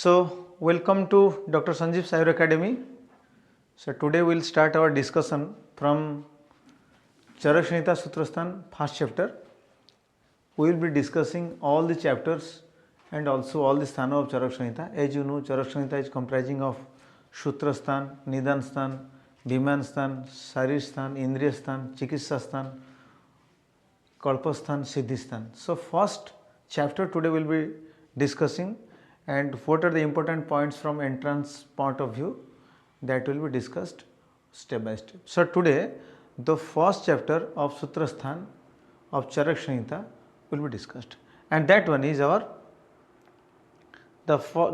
So, welcome to Dr. Sanjeev Sayur Academy. So, today we will start our discussion from Charak Samhita Sutrasthan, first chapter. We will be discussing all the chapters and also all the sthana of Charak Samhita. As you know, Charak Samhita is comprising of Sutrasthan, Nidan Sthan, Bhiman Sthan, Sharir Sthan, Indriya Sthan, Chikitsa Sthan, Kalpasthan, Siddhisthan. So, first chapter today we will be discussing, and what are the important points from entrance point of view, that will be discussed step by step. So, today the first chapter of Sutrasthan of Charak Samhita will be discussed, and that one is our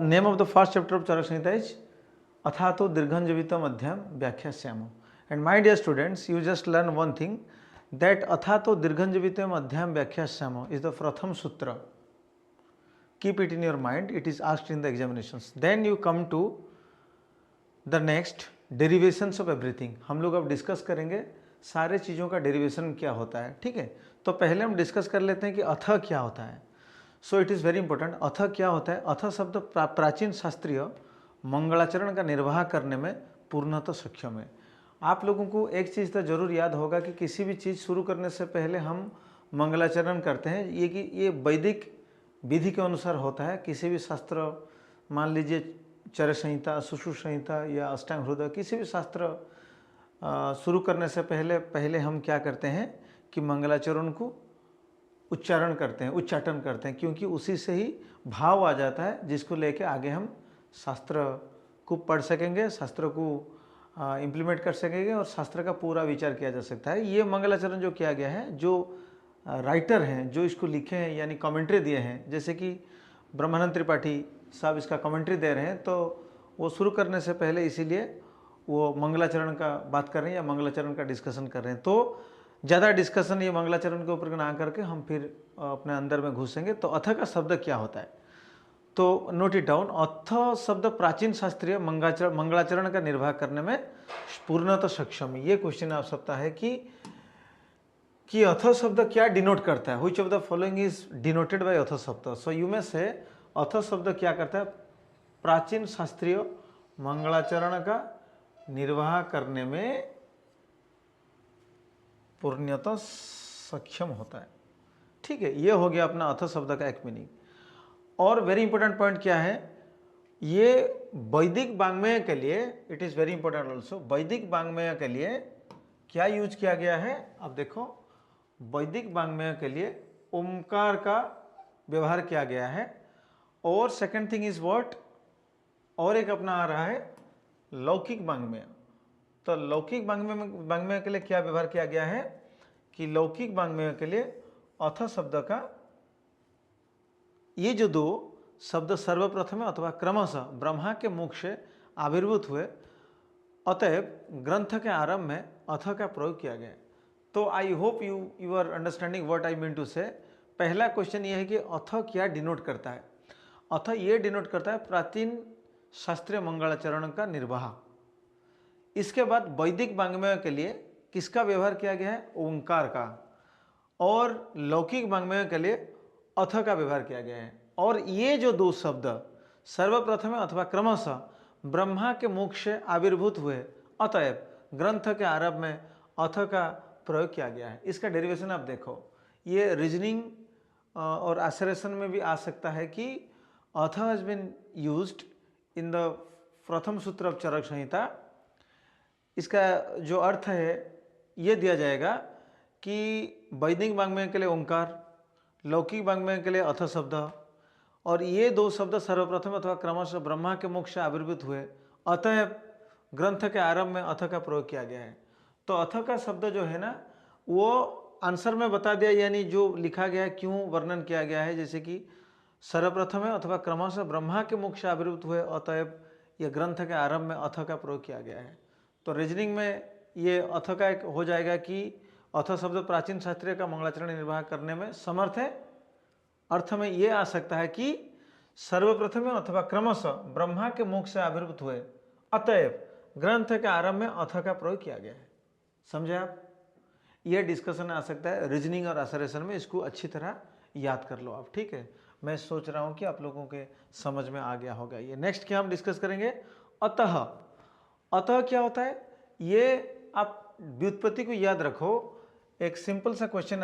name of the first chapter of Charak Samhita is Athato Dirghanjavita Madhyam Vyakhyasyamu. And my dear students, you just learn one thing, that Athato Dirghanjavita Madhyam Vyakhyasyamu is the Pratham Sutra. Keep it in your mind, it is asked in the examinations. Then you come to the next derivations of everything. हम लोग अब discuss करेंगे सारे चीज़ों का derivation क्या होता है, ठीक है। तो पहले हम डिस्कस कर लेते हैं कि अथ क्या होता है। So it is very important. अथ क्या होता है? अथ शब्द प्राचीन शास्त्रीय मंगलाचरण का निर्वाह करने में पूर्णतः सक्षम है। आप लोगों को एक चीज़ तो जरूर याद होगा कि किसी भी चीज़ शुरू करने से पहले हम मंगलाचरण करते हैं। ये कि ये वैदिक विधि के अनुसार होता है। किसी भी शास्त्र, मान लीजिए चरक संहिता, सुश्रुत संहिता या अष्टांग हृदय, किसी भी शास्त्र शुरू करने से पहले हम क्या करते हैं कि मंगलाचरण को उच्चारण करते हैं, उच्चाटन करते हैं, क्योंकि उसी से ही भाव आ जाता है जिसको लेके आगे हम शास्त्र को पढ़ सकेंगे, शास्त्र को इम्प्लीमेंट कर सकेंगे और शास्त्र का पूरा विचार किया जा सकता है। ये मंगलाचरण जो किया गया है, जो राइटर हैं जो इसको लिखे हैं यानी कमेंट्री दिए हैं, जैसे कि ब्रह्मानंद त्रिपाठी साहब इसका कमेंट्री दे रहे हैं, तो वो शुरू करने से पहले इसीलिए वो मंगलाचरण का बात कर रहे हैं या मंगलाचरण का डिस्कशन कर रहे हैं। तो ज़्यादा डिस्कशन ये मंगलाचरण के ऊपर ना करके हम फिर अपने अंदर में घुसेंगे। तो अथ का शब्द क्या होता है, तो नोट इट डाउन। अथ शब्द प्राचीन शास्त्रीय मंगलाचरण का निर्वाह करने में पूर्णतः सक्षम। ये क्वेश्चन आ सकता है कि अथ शब्द क्या डिनोट करता है, which of the following is denoted by अथ शब्द। सो यू में से अथ शब्द क्या करता है? प्राचीन शास्त्रीय मंगलाचरण का निर्वाह करने में पूर्णतः सक्षम होता है, ठीक है। ये हो गया अपना अथ शब्द का एक मीनिंग। और वेरी इंपॉर्टेंट पॉइंट क्या है, ये वैदिक वाङ्मय के लिए, it is very important also, वैदिक वाङ्मय के लिए क्या यूज किया गया है। अब देखो, वैदिक वाङ्मय के लिए ओमकार का व्यवहार किया गया है। और सेकंड थिंग इज व्हाट, और एक अपना आ रहा है लौकिक वाङ्मय। तो लौकिक वाङ्मय के लिए क्या व्यवहार किया गया है कि लौकिक वाङ्मय के लिए अथ शब्द का ये जो दो शब्द सर्वप्रथम अथवा क्रमशः ब्रह्मा के मुख से आविर्भूत हुए, अतएव ग्रंथ के आरंभ में अथ का प्रयोग किया गया है। तो I hope you are understanding what I mean to say. पहला क्वेश्चन ये है कि अथ क्या डिनोट करता है। अथ ये डिनोट करता है प्राचीन शास्त्रीय मंगलाचरण का निर्वाह। इसके बाद वैदिक वाङ्मय के लिए किसका व्यवहार किया गया है? ओंकार का। और लौकिक वाङ्मय के लिए अथ का व्यवहार किया गया है। और ये जो दो शब्द सर्वप्रथम अथवा क्रमशः ब्रह्मा के मुख से आविर्भूत हुए, अतएव ग्रंथ के आरंभ में अथ का प्रयोग किया गया है। इसका डेरिवेशन आप देखो, ये रीजनिंग और आसरेशन में भी आ सकता है कि अथ has been used in the प्रथम सूत्र ऑफ चरक संहिता। इसका जो अर्थ है ये दिया जाएगा कि वैदिक वाङ्मय के लिए ओंकार, लौकिक वाङ्मय के लिए अथ शब्द, और ये दो शब्द सर्वप्रथम अथवा क्रमशः ब्रह्मा के मुख से आविर्भूत हुए, अतः ग्रंथ के आरंभ में अथ का प्रयोग किया गया है। तो अथ का शब्द जो है ना, वो आंसर में बता दिया, यानी जो लिखा गया है क्यों वर्णन किया गया है, जैसे कि सर्वप्रथम अथवा क्रमशः ब्रह्मा के मुख से आविर्भूत हुए, अतएव यह ग्रंथ के आरंभ में अथ का प्रयोग किया गया है। तो रीजनिंग में ये अथ का एक हो जाएगा कि अथ शब्द प्राचीन शास्त्रीय का मंगलाचरण निर्वाह करने में समर्थ है। अर्थ में ये आ सकता है कि सर्वप्रथम अथवा क्रमशः ब्रह्मा के मुख से आविर्भूत हुए, अतएव ग्रंथ के आरंभ में अथ का प्रयोग किया गया है। समझे आप? यह डिस्कशन आ सकता है रीजनिंग और आसरेशन में, इसको अच्छी तरह याद कर लो आप, ठीक है। मैं सोच रहा हूँ कि आप लोगों के समझ में आ गया होगा। ये नेक्स्ट क्या हम डिस्कस करेंगे, अतः। अतः क्या होता है, ये आप व्युत्पत्ति को याद रखो। एक सिंपल सा क्वेश्चन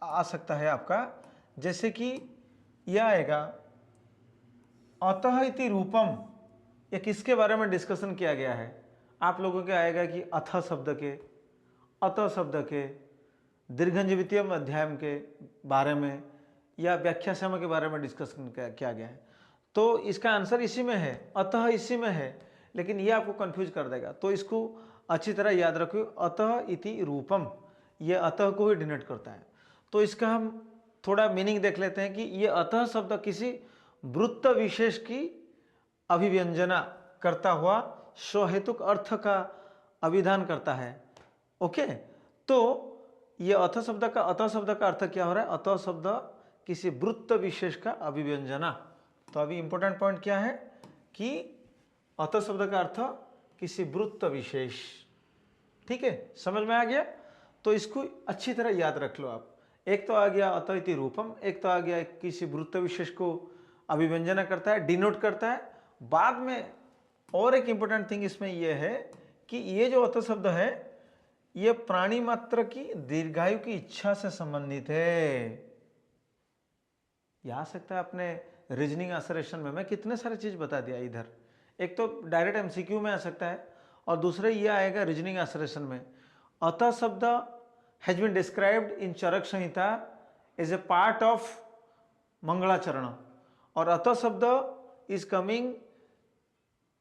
आ सकता है आपका, जैसे कि यह आएगा अतः इति रूपम, ये किसके बारे में डिस्कशन किया गया है। आप लोगों के आएगा कि अथ शब्द के, अतः शब्द के, दीर्घंजवितीयम अध्याय के बारे में या व्याख्याश्याम के बारे में डिस्कशन किया गया है। तो इसका आंसर इसी में है, अतः इसी में है, लेकिन ये आपको कंफ्यूज कर देगा। तो इसको अच्छी तरह याद रखो, अतः इति रूपम, ये अतः को ही डिनोट करता है। तो इसका हम थोड़ा मीनिंग देख लेते हैं कि ये अतः शब्द किसी वृत्त विशेष की अभिव्यंजना करता हुआ स्वहेतुक अर्थ का अभिधान करता है। ओके, तो ये अतः शब्द का अर्थ क्या हो रहा है, अतः शब्द किसी वृत्त विशेष का अभिव्यंजना। तो अभी इंपॉर्टेंट पॉइंट क्या है कि अतः शब्द का अर्थ किसी वृत्त विशेष। ठीक है, समझ में आ गया। तो इसको अच्छी तरह याद रख लो आप। एक तो आ गया अतः इति रूपम, एक तो आ गया किसी वृत्त विशेष को अभिव्यंजना करता है, डिनोट करता है। बाद में और एक इंपॉर्टेंट थिंग इसमें यह है कि ये जो अतः शब्द है ये प्राणी मात्र की दीर्घायु की इच्छा से संबंधित है। यह आ सकता है अपने रीजनिंग असरेशन में, मैं कितने सारे चीज बता दिया इधर। एक तो डायरेक्ट एमसीक्यू में आ सकता है और दूसरा ये आएगा रीजनिंग असरेशन में। अतः शब्द has been described in Charaka Samhita as a part of मंगलाचरण, और अतः शब्द इज कमिंग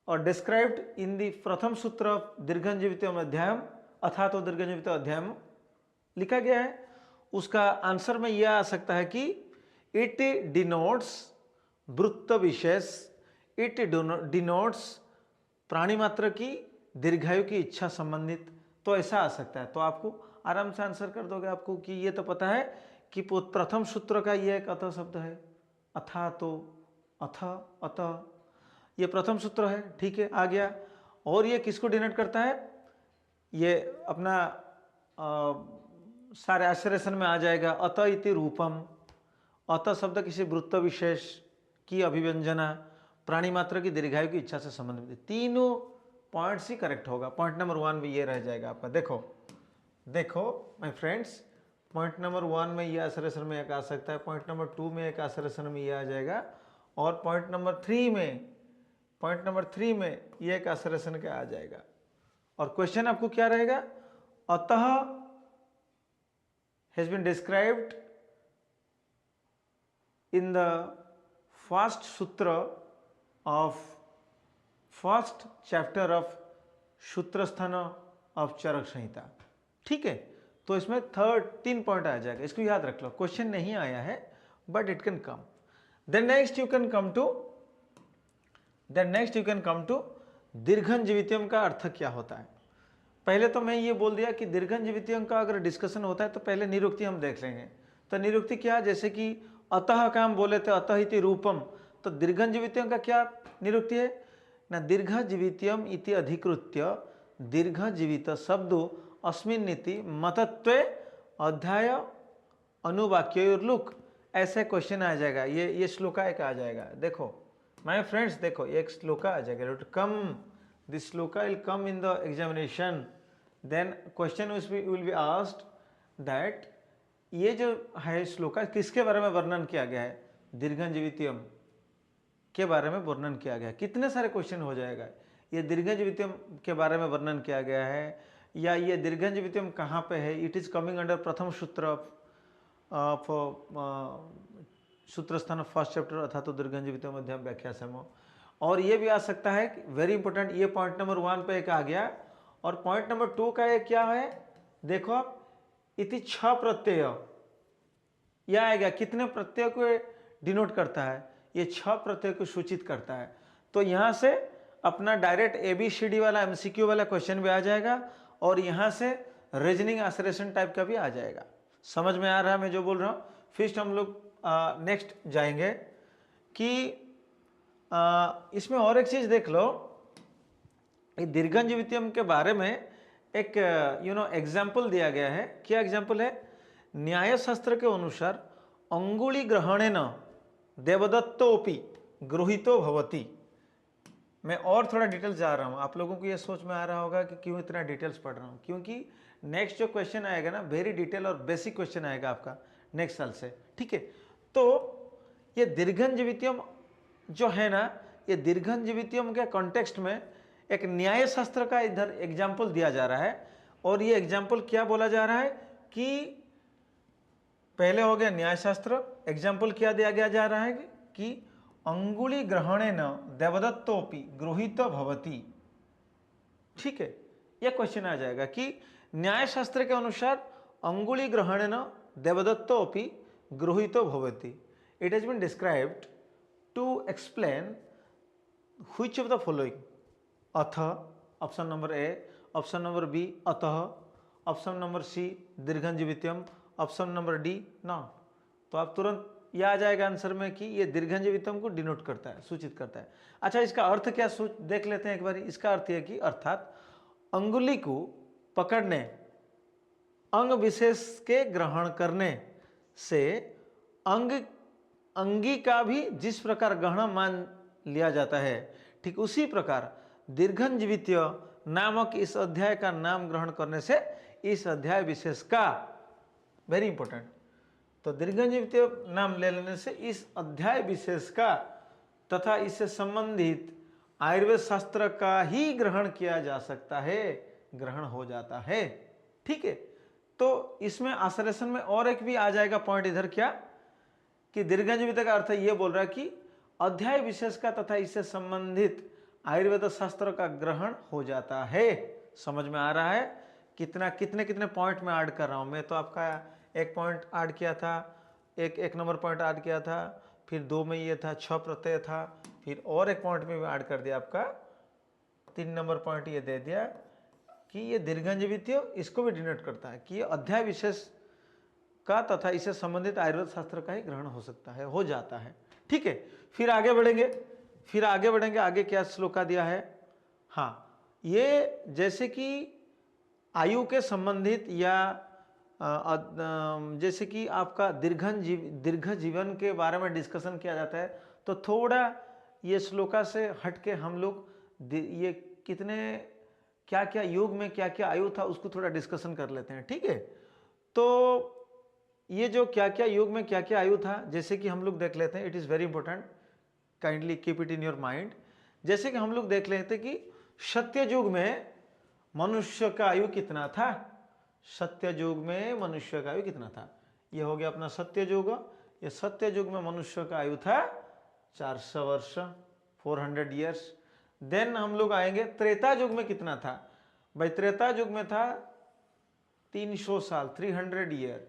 और डिस्क्राइब्ड इन द प्रथम सूत्र ऑफ दीर्घंजवितम अध्यायम, अथा तो दीर्घंजवित अध्यायम लिखा गया है। उसका आंसर में यह आ सकता है कि इट डिनोट्स वृत्त विशेष, इट डिनोट्स प्राणी मात्र की दीर्घायु की इच्छा संबंधित। तो ऐसा आ सकता है। तो आपको आराम से आंसर कर दोगे आपको कि ये तो पता है कि प्रथम सूत्र का ये एक अतः शब्द है, अथा तो, अथ, अतः, ये प्रथम सूत्र है। ठीक है, आ गया। और ये किसको डिनोट करता है, ये अपना सारे आश्रयसन में आ जाएगा, अतः इति रूपम। अतः शब्द किसी वृत्त विशेष की अभिव्यंजना, प्राणी मात्र की दीर्घायु की इच्छा से संबंधित। तीनों पॉइंट्स ही करेक्ट होगा। पॉइंट नंबर 1 भी ये रह जाएगा आपका। देखो देखो माय फ्रेंड्स, पॉइंट नंबर 1 में ये आश्रयसन में एक आ सकता है, पॉइंट नंबर 2 में एक आश्रयसन में ये आ जाएगा, और पॉइंट नंबर 3 में ये एक आश्रयसन का आ जाएगा। और क्वेश्चन आपको क्या रहेगा, अतः has been described in the first सूत्र ऑफ फर्स्ट चैप्टर ऑफ सूत्रस्थान ऑफ चरक संहिता। ठीक है, तो इसमें 13 पॉइंट आ जाएगा, इसको याद रख लो। क्वेश्चन नहीं आया है but it can come. Then next you can come to दीर्घंजवितम का अर्थ क्या होता है। पहले तो मैं ये बोल दिया कि दीर्घंजवितम का अगर डिस्कशन होता है तो पहले निरुक्ति हम देख लेंगे। तो निरुक्ति क्या, जैसे कि अतः का हम बोले थे अतः इति रूपम, तो दीर्घंजवितम का क्या निरुक्ति है ना, दीर्घजीवितम इति अधिकृत्य दीर्घजीवित शब्दो अस्मिन्निति मतत्वे अध्याय अनुवाक्योर्लुक, ऐसे क्वेश्चन आ जाएगा। ये श्लोका एक आ जाएगा। देखो माय फ्रेंड्स, देखो एक श्लोका आ जाएगा, कम दिस श्लोका will come in the examination. Then question will be asked that ये जो है श्लोका किसके बारे में वर्णन किया गया है, दीर्घंजवितम के बारे में वर्णन किया गया है। कितने सारे क्वेश्चन हो जाएगा, ये दीर्घंजवितम के बारे में वर्णन किया गया है, या ये दीर्घंजवितम कहाँ पे है, इट इज कमिंग अंडर प्रथम सूत्र ऑफ सूत्रस्थान ऑफ फर्स्ट चैप्टर अथा तो दीर्घंजवितम अध्याय व्याख्याश्याम। और ये भी आ सकता है, वेरी इंपॉर्टेंट, ये पॉइंट नंबर 1 पे एक आ गया। और पॉइंट नंबर 2 का ये क्या है, देखो आप, इति 6 प्रत्यय, यह आएगा कितने प्रत्यय को डिनोट करता है, ये 6 प्रत्यय को सूचित करता है। तो यहाँ से अपना डायरेक्ट ABCD वाला MCQ वाला क्वेश्चन भी आ जाएगा, और यहाँ से रीजनिंग आसरेशन टाइप का भी आ जाएगा। समझ में आ रहा है मैं जो बोल रहा हूँ। फिर हम लोग नेक्स्ट जाएंगे कि इसमें और एक चीज देख लो, दीर्घंजवितम के बारे में एक एग्जाम्पल दिया गया है। क्या एग्जाम्पल है, न्याय शास्त्र के अनुसार अंगुली ग्रहणेन देवदत्तोपि गृहीतो भवति। मैं और थोड़ा डिटेल्स जा रहा हूँ, आप लोगों को ये सोच में आ रहा होगा कि क्यों इतना डिटेल्स पढ़ रहा हूँ, क्योंकि नेक्स्ट जो क्वेश्चन आएगा ना वेरी डिटेल और बेसिक क्वेश्चन आएगा आपका नेक्स्ट साल से, ठीक है। तो ये दीर्घंजीवित्यम जो है ना, ये दीर्घंजीवित्यम के कॉन्टेक्स्ट में एक न्याय शास्त्र का इधर एग्जाम्पल दिया जा रहा है, और ये एग्जाम्पल क्या बोला जा रहा है कि पहले हो गया न्याय शास्त्र, एग्जाम्पल क्या दिया गया जा रहा है कि अंगुली ग्रहणेन देवदत्तोपि गृहीत भवति, ठीक है। यह क्वेश्चन आ जाएगा कि न्याय शास्त्र के अनुसार अंगुली ग्रहणेन देवदत्तोपि गृहीत भवति। It has been described to explain which of the following, अथ option number A, option number B अतः, ऑप्शन नंबर सी दीर्घंजीवित्यम, ऑप्शन नंबर डी नॉट। तो आप तुरंत यह आ जाएगा आंसर में कि ये दीर्घंजीवित्यम को डिनोट करता है, सूचित करता है। अच्छा, इसका अर्थ क्या देख लेते हैं एक बार। इसका अर्थ यह कि अर्थात अंगुली को पकड़ने, अंग विशेष के ग्रहण करने से अंगी का भी जिस प्रकार ग्रहण मान लिया जाता है, ठीक उसी प्रकार दीर्घंजीवित्य नामक इस अध्याय का नाम ग्रहण करने से इस अध्याय विशेष का, वेरी इंपॉर्टेंट, तो दीर्घंजीवित्य नाम ले लेने से इस अध्याय विशेष का तथा इससे संबंधित आयुर्वेद शास्त्र का ही ग्रहण किया जा सकता है, ग्रहण हो जाता है, ठीक है। तो इसमें आश्लेषण में और एक भी आ जाएगा पॉइंट इधर, क्या कि दीर्घंजीवित्य का अर्थ ये बोल रहा है कि अध्याय विशेष का तथा इससे संबंधित आयुर्वेद शास्त्र का ग्रहण हो जाता है। समझ में आ रहा है कितना कितने कितने पॉइंट में ऐड कर रहा हूं मैं। तो आपका एक पॉइंट ऐड किया था, एक नंबर पॉइंट ऐड किया था, फिर 2 में ये था 6 प्रत्यय था, फिर और एक पॉइंट में भी ऐड कर दिया आपका 3 नंबर पॉइंट ये दे दिया कि ये दीर्घंजीवित्य इसको भी डिनोट करता है कि ये अध्याय विशेष का तथा इससे संबंधित आयुर्वेद शास्त्र का ही ग्रहण हो सकता है, हो जाता है, ठीक है। फिर आगे बढ़ेंगे, आगे क्या श्लोका दिया है। हाँ, ये जैसे कि आयु के संबंधित या जैसे कि आपका दीर्घ जीवन के बारे में डिस्कशन किया जाता है, तो थोड़ा ये श्लोका से हट के हम लोग ये कितने क्या क्या युग में क्या क्या आयु था उसको थोड़ा डिस्कशन कर लेते हैं, ठीक है। तो ये जो क्या क्या युग में क्या क्या आयु था, जैसे कि हम लोग देख लेते हैं, it is very important, kindly keep it in your mind. जैसे कि हम लोग देख लेते कि सत्ययुग में मनुष्य का आयु कितना था, सत्ययुग में मनुष्य का आयु कितना था, ये हो गया अपना सत्ययुग। ये सत्ययुग में मनुष्य का आयु था 400 वर्ष, 400 ईयर्स। देन हम लोग आएंगे त्रेता युग में कितना था भाई, त्रेता युग में था 300 साल, 300 ईयर।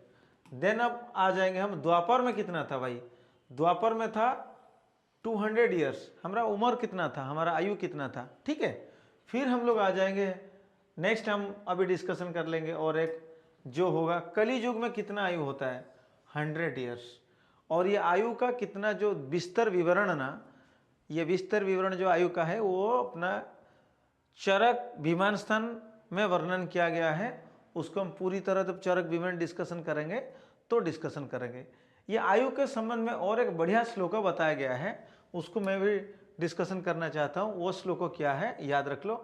देन अब आ जाएंगे हम द्वापर में कितना था भाई, द्वापर में था 200 ईयर्स। हमारा उम्र कितना था, हमारा आयु कितना था, ठीक है। फिर हम लोग आ जाएंगे नेक्स्ट, हम अभी डिस्कशन कर लेंगे और एक जो होगा कली युग में कितना आयु होता है, 100 ईयर्स। और ये आयु का कितना जो विस्तर विवरण ना, ये विस्तर विवरण जो आयु का है वो अपना चरक विमान स्थान में वर्णन किया गया है। उसको हम पूरी तरह जब चरक विवरण डिस्कशन करेंगे तो डिस्कशन करेंगे। ये आयु के संबंध में और एक बढ़िया श्लोक बताया गया है, उसको मैं भी डिस्कशन करना चाहता हूँ। वो श्लोक क्या है याद रख लो,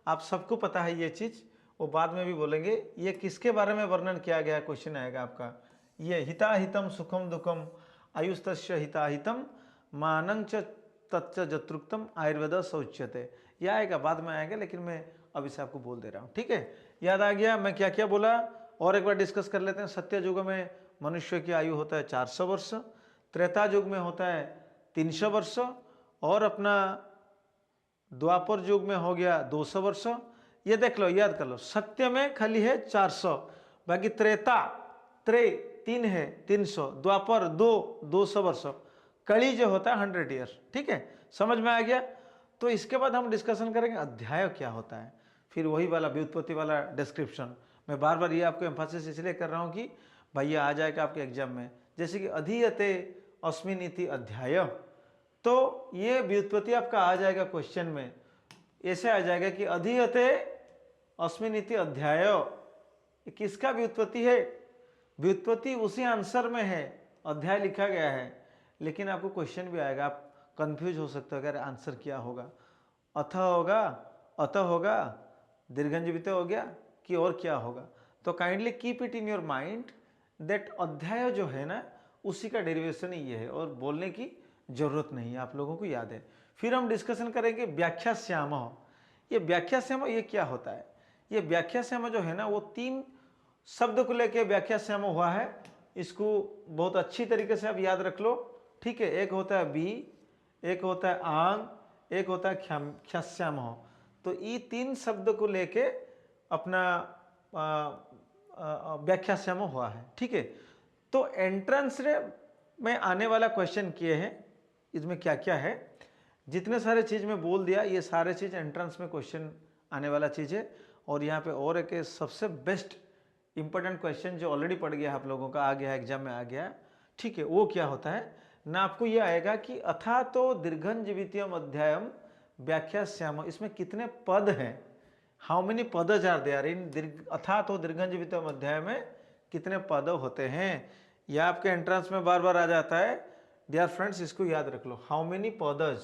आप सबको पता है ये चीज़, वो बाद में भी बोलेंगे। ये किसके बारे में वर्णन किया गया, क्वेश्चन आएगा आपका। ये हिताहितम सुखम दुखम आयुस्तस्य हिताहितम मानं च तच्च जत्रुक्तम आयुर्वेद शौच्यते, यह आएगा बाद में आएगा, लेकिन मैं अभी से आपको बोल दे रहा हूँ, ठीक है। याद आ गया मैं क्या क्या बोला, और एक बार डिस्कस कर लेते हैं। सत्य युग में मनुष्य की आयु होता है 400 वर्ष, त्रेता युग में होता है 300 वर्ष, और अपना द्वापर युग में हो गया 200 वर्ष। ये देख लो, याद कर लो, सत्य में खाली है 400, बाकी त्रेता 3 है 300, द्वापर 200 वर्ष, कली जो होता है 100 ईयर, ठीक है। समझ में आ गया। तो इसके बाद हम डिस्कशन करेंगे अध्याय क्या होता है, फिर वही वाला व्युत्पत्ति वाला डिस्क्रिप्शन। मैं बार बार ये आपको एम्फासिस इसलिए कर रहा हूँ कि भैया आ जाएगा आपके एग्जाम में, जैसे कि अधीयते अस्मिन् इति अध्याय, तो ये व्युत्पत्ति आपका आ जाएगा क्वेश्चन में, ऐसे आ जाएगा कि अधीयते अस्मिन् इति अध्याय, किसका व्युत्पत्ति है, व्युत्पत्ति उसी आंसर में है, अध्याय लिखा गया है, लेकिन आपको क्वेश्चन भी आएगा, आप कंफ्यूज हो सकते हो अगर आंसर क्या होगा, अथ होगा, अत होगा, दीर्घंजवित हो गया कि और क्या होगा। तो kindly keep it in your mind that अध्याय जो है ना उसी का डेरिवेशन ही ये है और बोलने की जरूरत नहीं है, आप लोगों को याद है। फिर हम डिस्कशन करेंगे व्याख्यास्याम। ये व्याख्यास्याम ये क्या होता है? ये व्याख्यास्याम जो है ना वो 3 शब्द को लेके व्याख्यास्याम हुआ है। इसको बहुत अच्छी तरीके से आप याद रख लो, ठीक है। एक होता है बी, एक होता है आंग, एक होता है ख्यास्याम। तो ये 3 शब्द को लेके अपना व्याख्यास्याम हुआ है, ठीक है। तो एंट्रेंस में आने वाला क्वेश्चन किए हैं, इसमें क्या क्या है, जितने सारे चीज़ में बोल दिया, ये सारे चीज़ एंट्रेंस में क्वेश्चन आने वाला चीज़ है। और यहाँ पे और एक सबसे बेस्ट इंपॉर्टेंट क्वेश्चन जो ऑलरेडी पड़ गया है आप लोगों का, आ गया एग्जाम में आ गया, ठीक है। वो क्या होता है ना, आपको ये आएगा कि अथा तो दीर्घं जीवितम अध्यायम व्याख्यास्याम, इसमें कितने पद हैं, हाउ मेनी पदज आर देयर इन अथा तो दीर्घं जीवितम अध्याय में कितने पद होते हैं। यह आपके एंट्रेंस में बार बार आ जाता है। डियर फ्रेंड्स, इसको याद रख लो, हाउ मेनी पदज,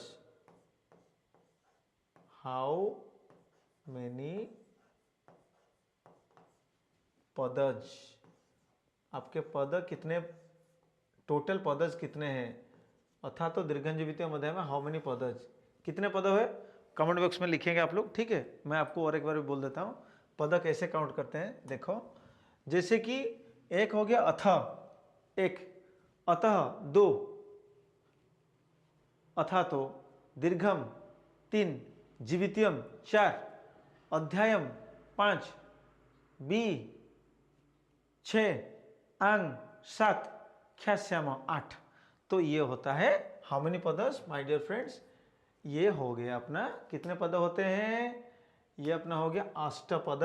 हाउ मेनी पदज, आपके पद कितने, टोटल पदज कितने हैं। अथा तो दीर्घं जीवितम अध्याय में हाउ मेनी पदज, कितने पद है, कमेंट बॉक्स में लिखेंगे आप लोग, ठीक है। मैं आपको और एक बार भी बोल देता हूँ पद कैसे काउंट करते हैं। देखो, जैसे कि एक हो गया अथ, एक, अतः 2, अथा तो, दीर्घम 3, जीवितम 4, अध्यायम 5, बी 6, अंग 7, ख्यास्याम 8। तो ये होता है हाउ मेनी पदस माय डियर फ्रेंड्स। ये हो गया अपना, कितने पद होते हैं, ये अपना हो गया अष्टपद,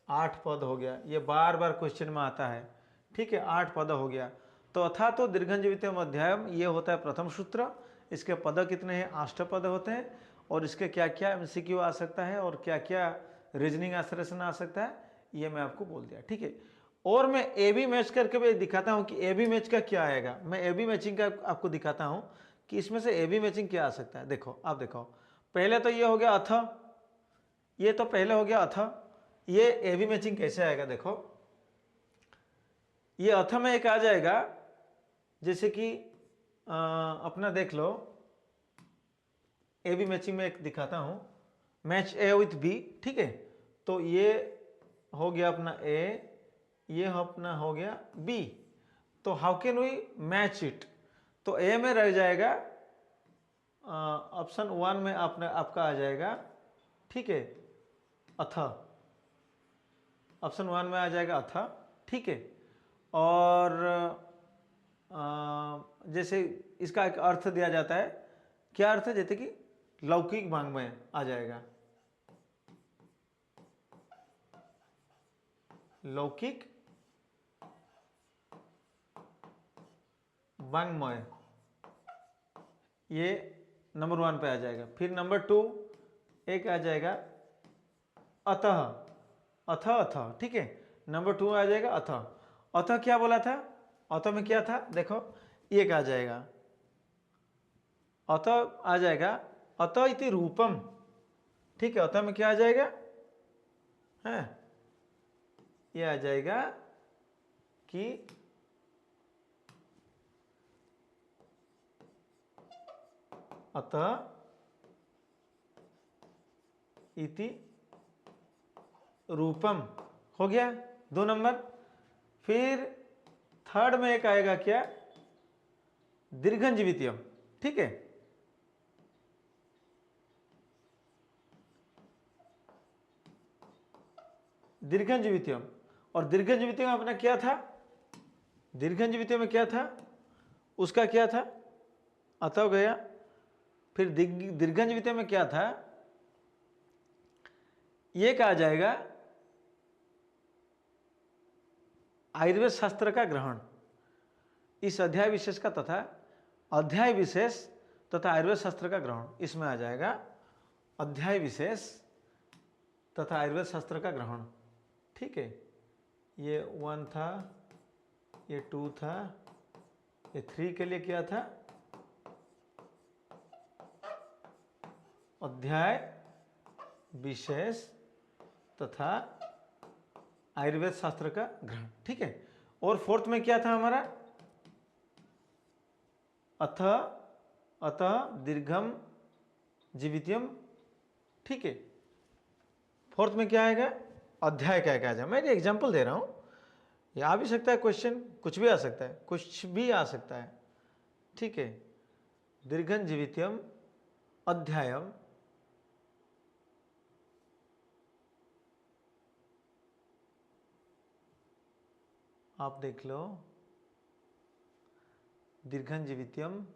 8 पद हो गया। ये बार बार क्वेश्चन में आता है, ठीक है। 8 पद हो गया। तो अथा तो दीर्घं जीवितम अध्यायम, ये होता है प्रथम सूत्र। इसके पद कितने हैं, अष्टपद होते हैं। और इसके क्या क्या एमसीक्यू आ सकता है और क्या क्या रीजनिंग आसरेशन आ सकता है, ये मैं आपको बोल दिया, ठीक है। और मैं ए बी मैच करके भी दिखाता हूं कि ए बी मैच का क्या आएगा। मैं ए बी मैचिंग का आपको दिखाता हूं कि इसमें से ए बी मैचिंग क्या आ सकता है। देखो, आप देखो, पहले तो ये हो गया अथ, ये तो पहले हो गया अथ, ये ए बी मैचिंग कैसे आएगा। देखो, ये अथ में एक आ जाएगा, जैसे कि अपना देख लो, ए बी मैचिंग में एक दिखाता हूं, मैच ए विथ बी, ठीक है। तो ये हो गया अपना ए, ये अपना हो गया बी। तो how can we match it, तो ए में रह जाएगा, ऑप्शन 1 में आपका आ जाएगा, ठीक है, अथ, ऑप्शन 1 में आ जाएगा अथ, ठीक है। और जैसे इसका एक अर्थ दिया जाता है, क्या अर्थ है, जैसे कि लौकिक भांग में आ जाएगा, लौकिक वांग्मय, ये नंबर 1 पे आ जाएगा। फिर नंबर 2 एक आ जाएगा अतः, अथ, ठीक है। नंबर 2 आ जाएगा अथ। अथ क्या बोला था, अथ में क्या था, देखो, एक आ जाएगा, अथ आ जाएगा, अत इति रूपम, ठीक है। अथ में क्या आ जाएगा, है, ये आ जाएगा कि अतः इति रूपम, हो गया 2 नंबर। फिर थर्ड में एक आएगा क्या, दीर्घं जीवितम, ठीक है। दीर्घं जीवितम, और दीर्घं जीवितम में अपना क्या था, दीर्घं जीवितम में क्या था, उसका क्या था, अतः गया। फिर दीर्घं जीवितम में क्या था, ये कहा जाएगा आयुर्वेद शास्त्र का ग्रहण, इस अध्याय विशेष का तथा अध्याय विशेष तथा आयुर्वेद शास्त्र का ग्रहण, इसमें आ जाएगा अध्याय विशेष तथा आयुर्वेद शास्त्र का ग्रहण, ठीक है। ये 1 था, ये 2 था, ये 3 के लिए क्या था? अध्याय विशेष तथा आयुर्वेद शास्त्र का ग्रहण, ठीक है। और 4th में क्या था हमारा? अतः दीर्घम जीवितम, ठीक है। 4th में क्या आएगा? अध्याय क्या क्या जाए। मैं एग्जांपल दे रहा हूं, ये आ भी सकता है क्वेश्चन, कुछ भी आ सकता है, कुछ भी आ सकता है, ठीक है। दीर्घं जीवितम अध्यायम आप देख लो, दीर्घं जीवितम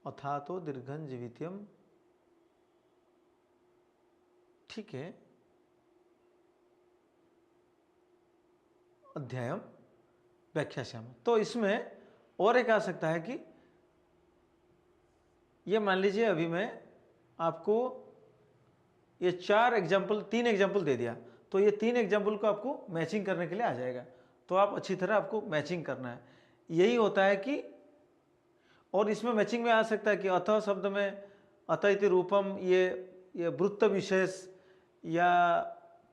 अथातो दीर्घं जीवितम, ठीक है, अध्यायम व्याख्यास्याम। तो इसमें और एक आ सकता है कि ये मान लीजिए अभी मैं आपको ये 3 एग्जाम्पल दे दिया, तो ये 3 एग्जाम्पल को आपको मैचिंग करने के लिए आ जाएगा। तो आप अच्छी तरह आपको मैचिंग करना है। यही होता है कि, और इसमें मैचिंग में आ सकता है कि अतः शब्द में अतः इति रूपम, ये वृत्त विशेष या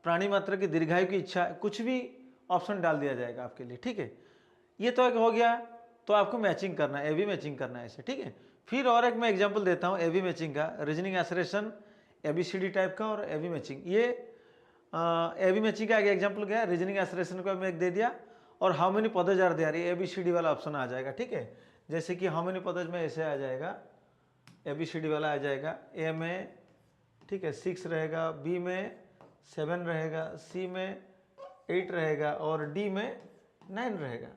प्राणी मात्र की दीर्घायु की इच्छा, कुछ भी ऑप्शन डाल दिया जाएगा आपके लिए, ठीक है। ये तो एक हो गया, तो आपको मैचिंग करना है, ए बी मैचिंग करना है ऐसे, ठीक है। फिर और एक मैं एग्जांपल देता हूँ ए बी मैचिंग का, रीजनिंग एसरेशन ABCD टाइप का और ए बी मैचिंग। ये ए बी मैचिंग का आगे एग्जाम्पल गया, रीजनिंग एसरेशन का मैं एक दे दिया, और हाउ मेनी पदज आर देयर, ये ABCD वाला ऑप्शन आ जाएगा, ठीक है। जैसे कि हाउ मेनी पदज में ऐसे आ जाएगा, ABCD वाला आ जाएगा, ए में, ठीक है, 6 रहेगा, बी में 7 रहेगा, सी में 8 रहेगा और डी में 9 रहेगा,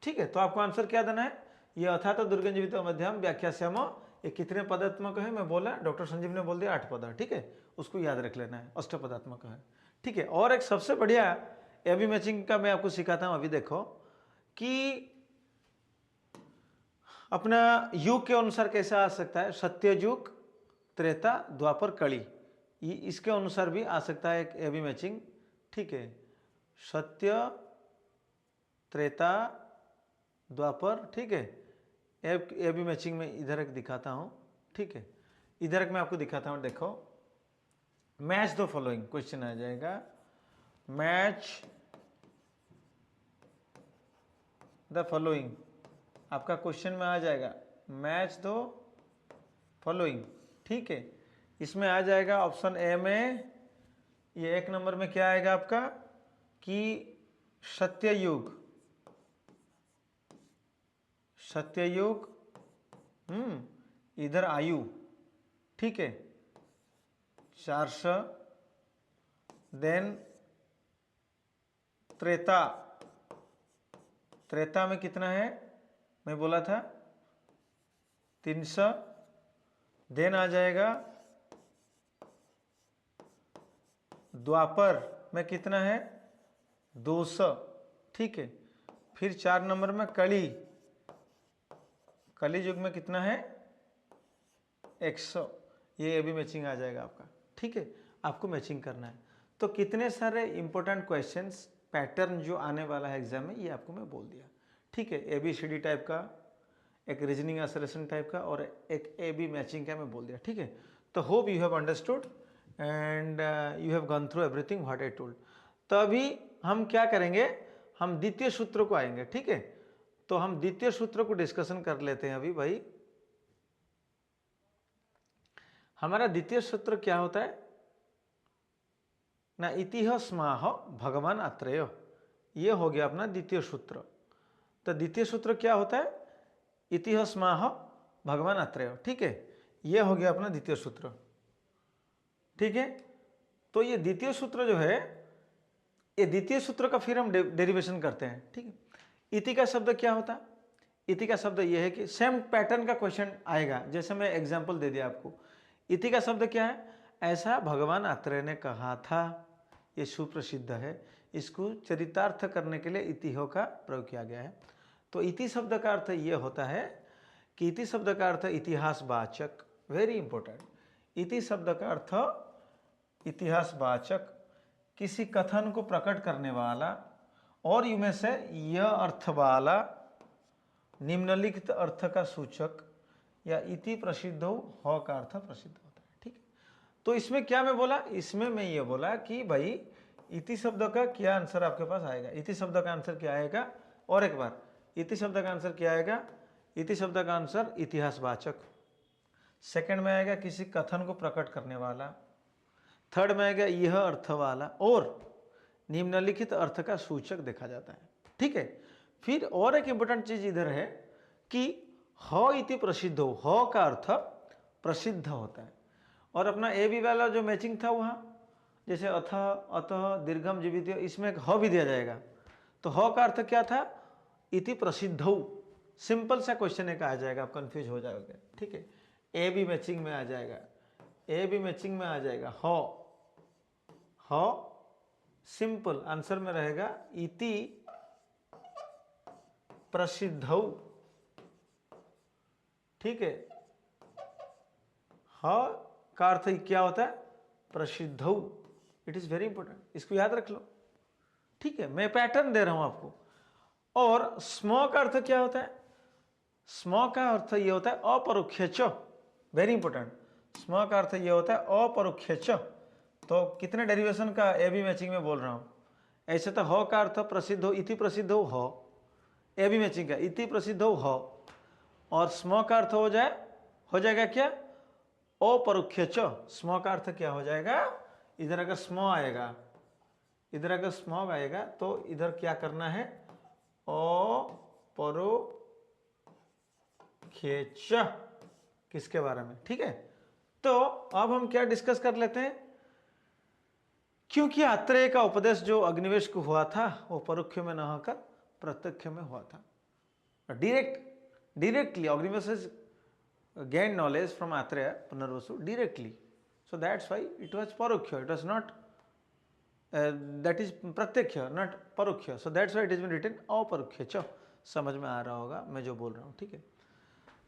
ठीक है। तो आपको आंसर क्या देना है? ये अथातो दीर्घं जीवितम मध्यम व्याख्यास्याम, ये कितने पदात्मक है? मैं बोला, डॉक्टर संजीव ने बोल दिया 8 पद है, ठीक है। उसको याद रख लेना है, अष्टपदात्मक है, ठीक है। और एक सबसे बढ़िया ए बी मैचिंग का मैं आपको सिखाता हूं। अभी देखो कि अपना युग के अनुसार कैसा आ सकता है, सत्ययुग, त्रेता, द्वापर, कली, इसके अनुसार भी आ सकता है एक ए बी मैचिंग, ठीक है। सत्य, त्रेता, द्वापर, ठीक है। ए बी मैचिंग में इधर एक दिखाता हूं, ठीक है। इधर एक मैं आपको दिखाता हूं, देखो, मैच द फॉलोइंग क्वेश्चन आ जाएगा, मैच द फॉलोइंग, आपका क्वेश्चन में आ जाएगा मैच द फॉलोइंग, ठीक है। इसमें आ जाएगा ऑप्शन ए में, ये 1 नंबर में क्या आएगा आपका कि सत्ययुग, सत्ययुग, इधर आयु, ठीक है, 400, देन त्रेता, त्रेता में कितना है मैं बोला था 300, देन आ जाएगा द्वापर में कितना है 200, ठीक है। फिर 4 नंबर में कली, कली युग में कितना है 100, ये भी मैचिंग आ जाएगा आपका, ठीक है। आपको मैचिंग करना है। तो कितने सारे इंपॉर्टेंट क्वेश्चंस पैटर्न जो आने वाला है एग्जाम में, ये आपको मैं बोल दिया, ठीक है। ABCD टाइप का, एक रीजनिंग एसरेशन टाइप का और एक ए बी मैचिंग का मैं बोल दिया, ठीक है। तो hope you have understood and you have gun through everything what I told. तो अभी हम क्या करेंगे, हम द्वितीय सूत्र को आएंगे, ठीक है। तो हम द्वितीय सूत्र को डिस्कशन कर लेते हैं अभी भाई। हमारा द्वितीय सूत्र क्या होता है ना, इतिह स्माह भगवान अत्रेय, ये हो गया अपना द्वितीय सूत्र। तो द्वितीय सूत्र क्या होता है, इतिह स्माह भगवान अत्रेय, ठीक है। ये हो गया अपना द्वितीय सूत्र, ठीक है। तो ये द्वितीय सूत्र जो है, ये द्वितीय सूत्र का फिर हम डेरिवेशन करते हैं, ठीक है। इति का शब्द क्या होता है, इति का शब्द ये है कि सेम पैटर्न का क्वेश्चन आएगा, जैसे मैं एग्जांपल दे दिया आपको। इति का शब्द क्या है, ऐसा भगवान अत्रेय ने कहा था, ये सुप्रसिद्ध है, इसको चरितार्थ करने के लिए इतिहो का प्रयोग किया गया है। तो इति शब्द का अर्थ ये होता है कि इति शब्द का अर्थ इतिहासवाचक, वेरी इंपॉर्टेंट। इति शब्द का अर्थ इतिहासवाचक, किसी कथन को प्रकट करने वाला और यू में से यह अर्थ वाला निम्नलिखित अर्थ का सूचक या इति प्रसिद्ध हो का अर्थ प्रसिद्ध होता है। ठीक है, तो इसमें क्या मैं बोला, इसमें मैं ये बोला कि भाई इति शब्द का क्या आंसर आपके पास आएगा, इति शब्द का आंसर क्या आएगा, और एक बार इति शब्द का आंसर क्या आएगा, इति शब्द का आंसर इतिहासवाचक, सेकंड में आएगा किसी कथन को प्रकट करने वाला, थर्ड में आएगा यह अर्थ वाला, और निम्नलिखित अर्थ का सूचक देखा जाता है। ठीक है, फिर और एक इंपॉर्टेंट चीज इधर है कि ह इति प्रसिद्ध हो, ह का अर्थ प्रसिद्ध होता है, और अपना ए बी वाला जो मैचिंग था वहाँ जैसे अथ अतः दीर्घम जीवित, इसमें एक ह भी दिया जाएगा, तो ह का अर्थ क्या था, इति प्रसिद्ध हो। सिंपल सा क्वेश्चन एक आ जाएगा, आप कंफ्यूज हो जाओगे। ठीक है, ए बी मैचिंग में आ जाएगा, ए बी मैचिंग में आ जाएगा, ह सिंपल आंसर में रहेगा इति प्रसिद्ध। ठीक है, ह का अर्थ क्या होता है, प्रसिद्ध। इट इज वेरी इंपॉर्टेंट, इसको याद रख लो। ठीक है, मैं पैटर्न दे रहा हूं आपको। और स्म का अर्थ क्या होता है, स्म का अर्थ ये होता है अपरोक्ष च, वेरी इंपॉर्टेंट। स्म का अर्थ ये होता है अपरोक्ष च। तो कितने डेरिवेशन का ए बी मैचिंग में बोल रहा हूं, ऐसे तो ह का अर्थ प्रसिद्ध हो, इति प्रसिद्ध हो, ह ए बी मैचिंग का इति प्रसिद्ध हो, ह, और स्म का अर्थ हो जाएगा क्या, अपरोक्ष च। स्म का अर्थ क्या हो जाएगा, इधर अगर स्म आएगा, इधर अगर स्म आएगा तो इधर क्या करना है, अपरोक्ष किसके बारे में। ठीक है, तो अब हम क्या डिस्कस कर लेते हैं, क्योंकि आत्रेय का उपदेश जो अग्निवेश को हुआ था वो परोक्ष में न होकर प्रत्यक्ष में हुआ था। directly Agnivesh has gained knowledge from Atreya Punarvasu directly, so that's why it was paroksha, it was not that is pratyaksha, not paroksha, so that's why it has been written aparoksha। समझ में आ रहा होगा मैं जो बोल रहा हूँ। ठीक है,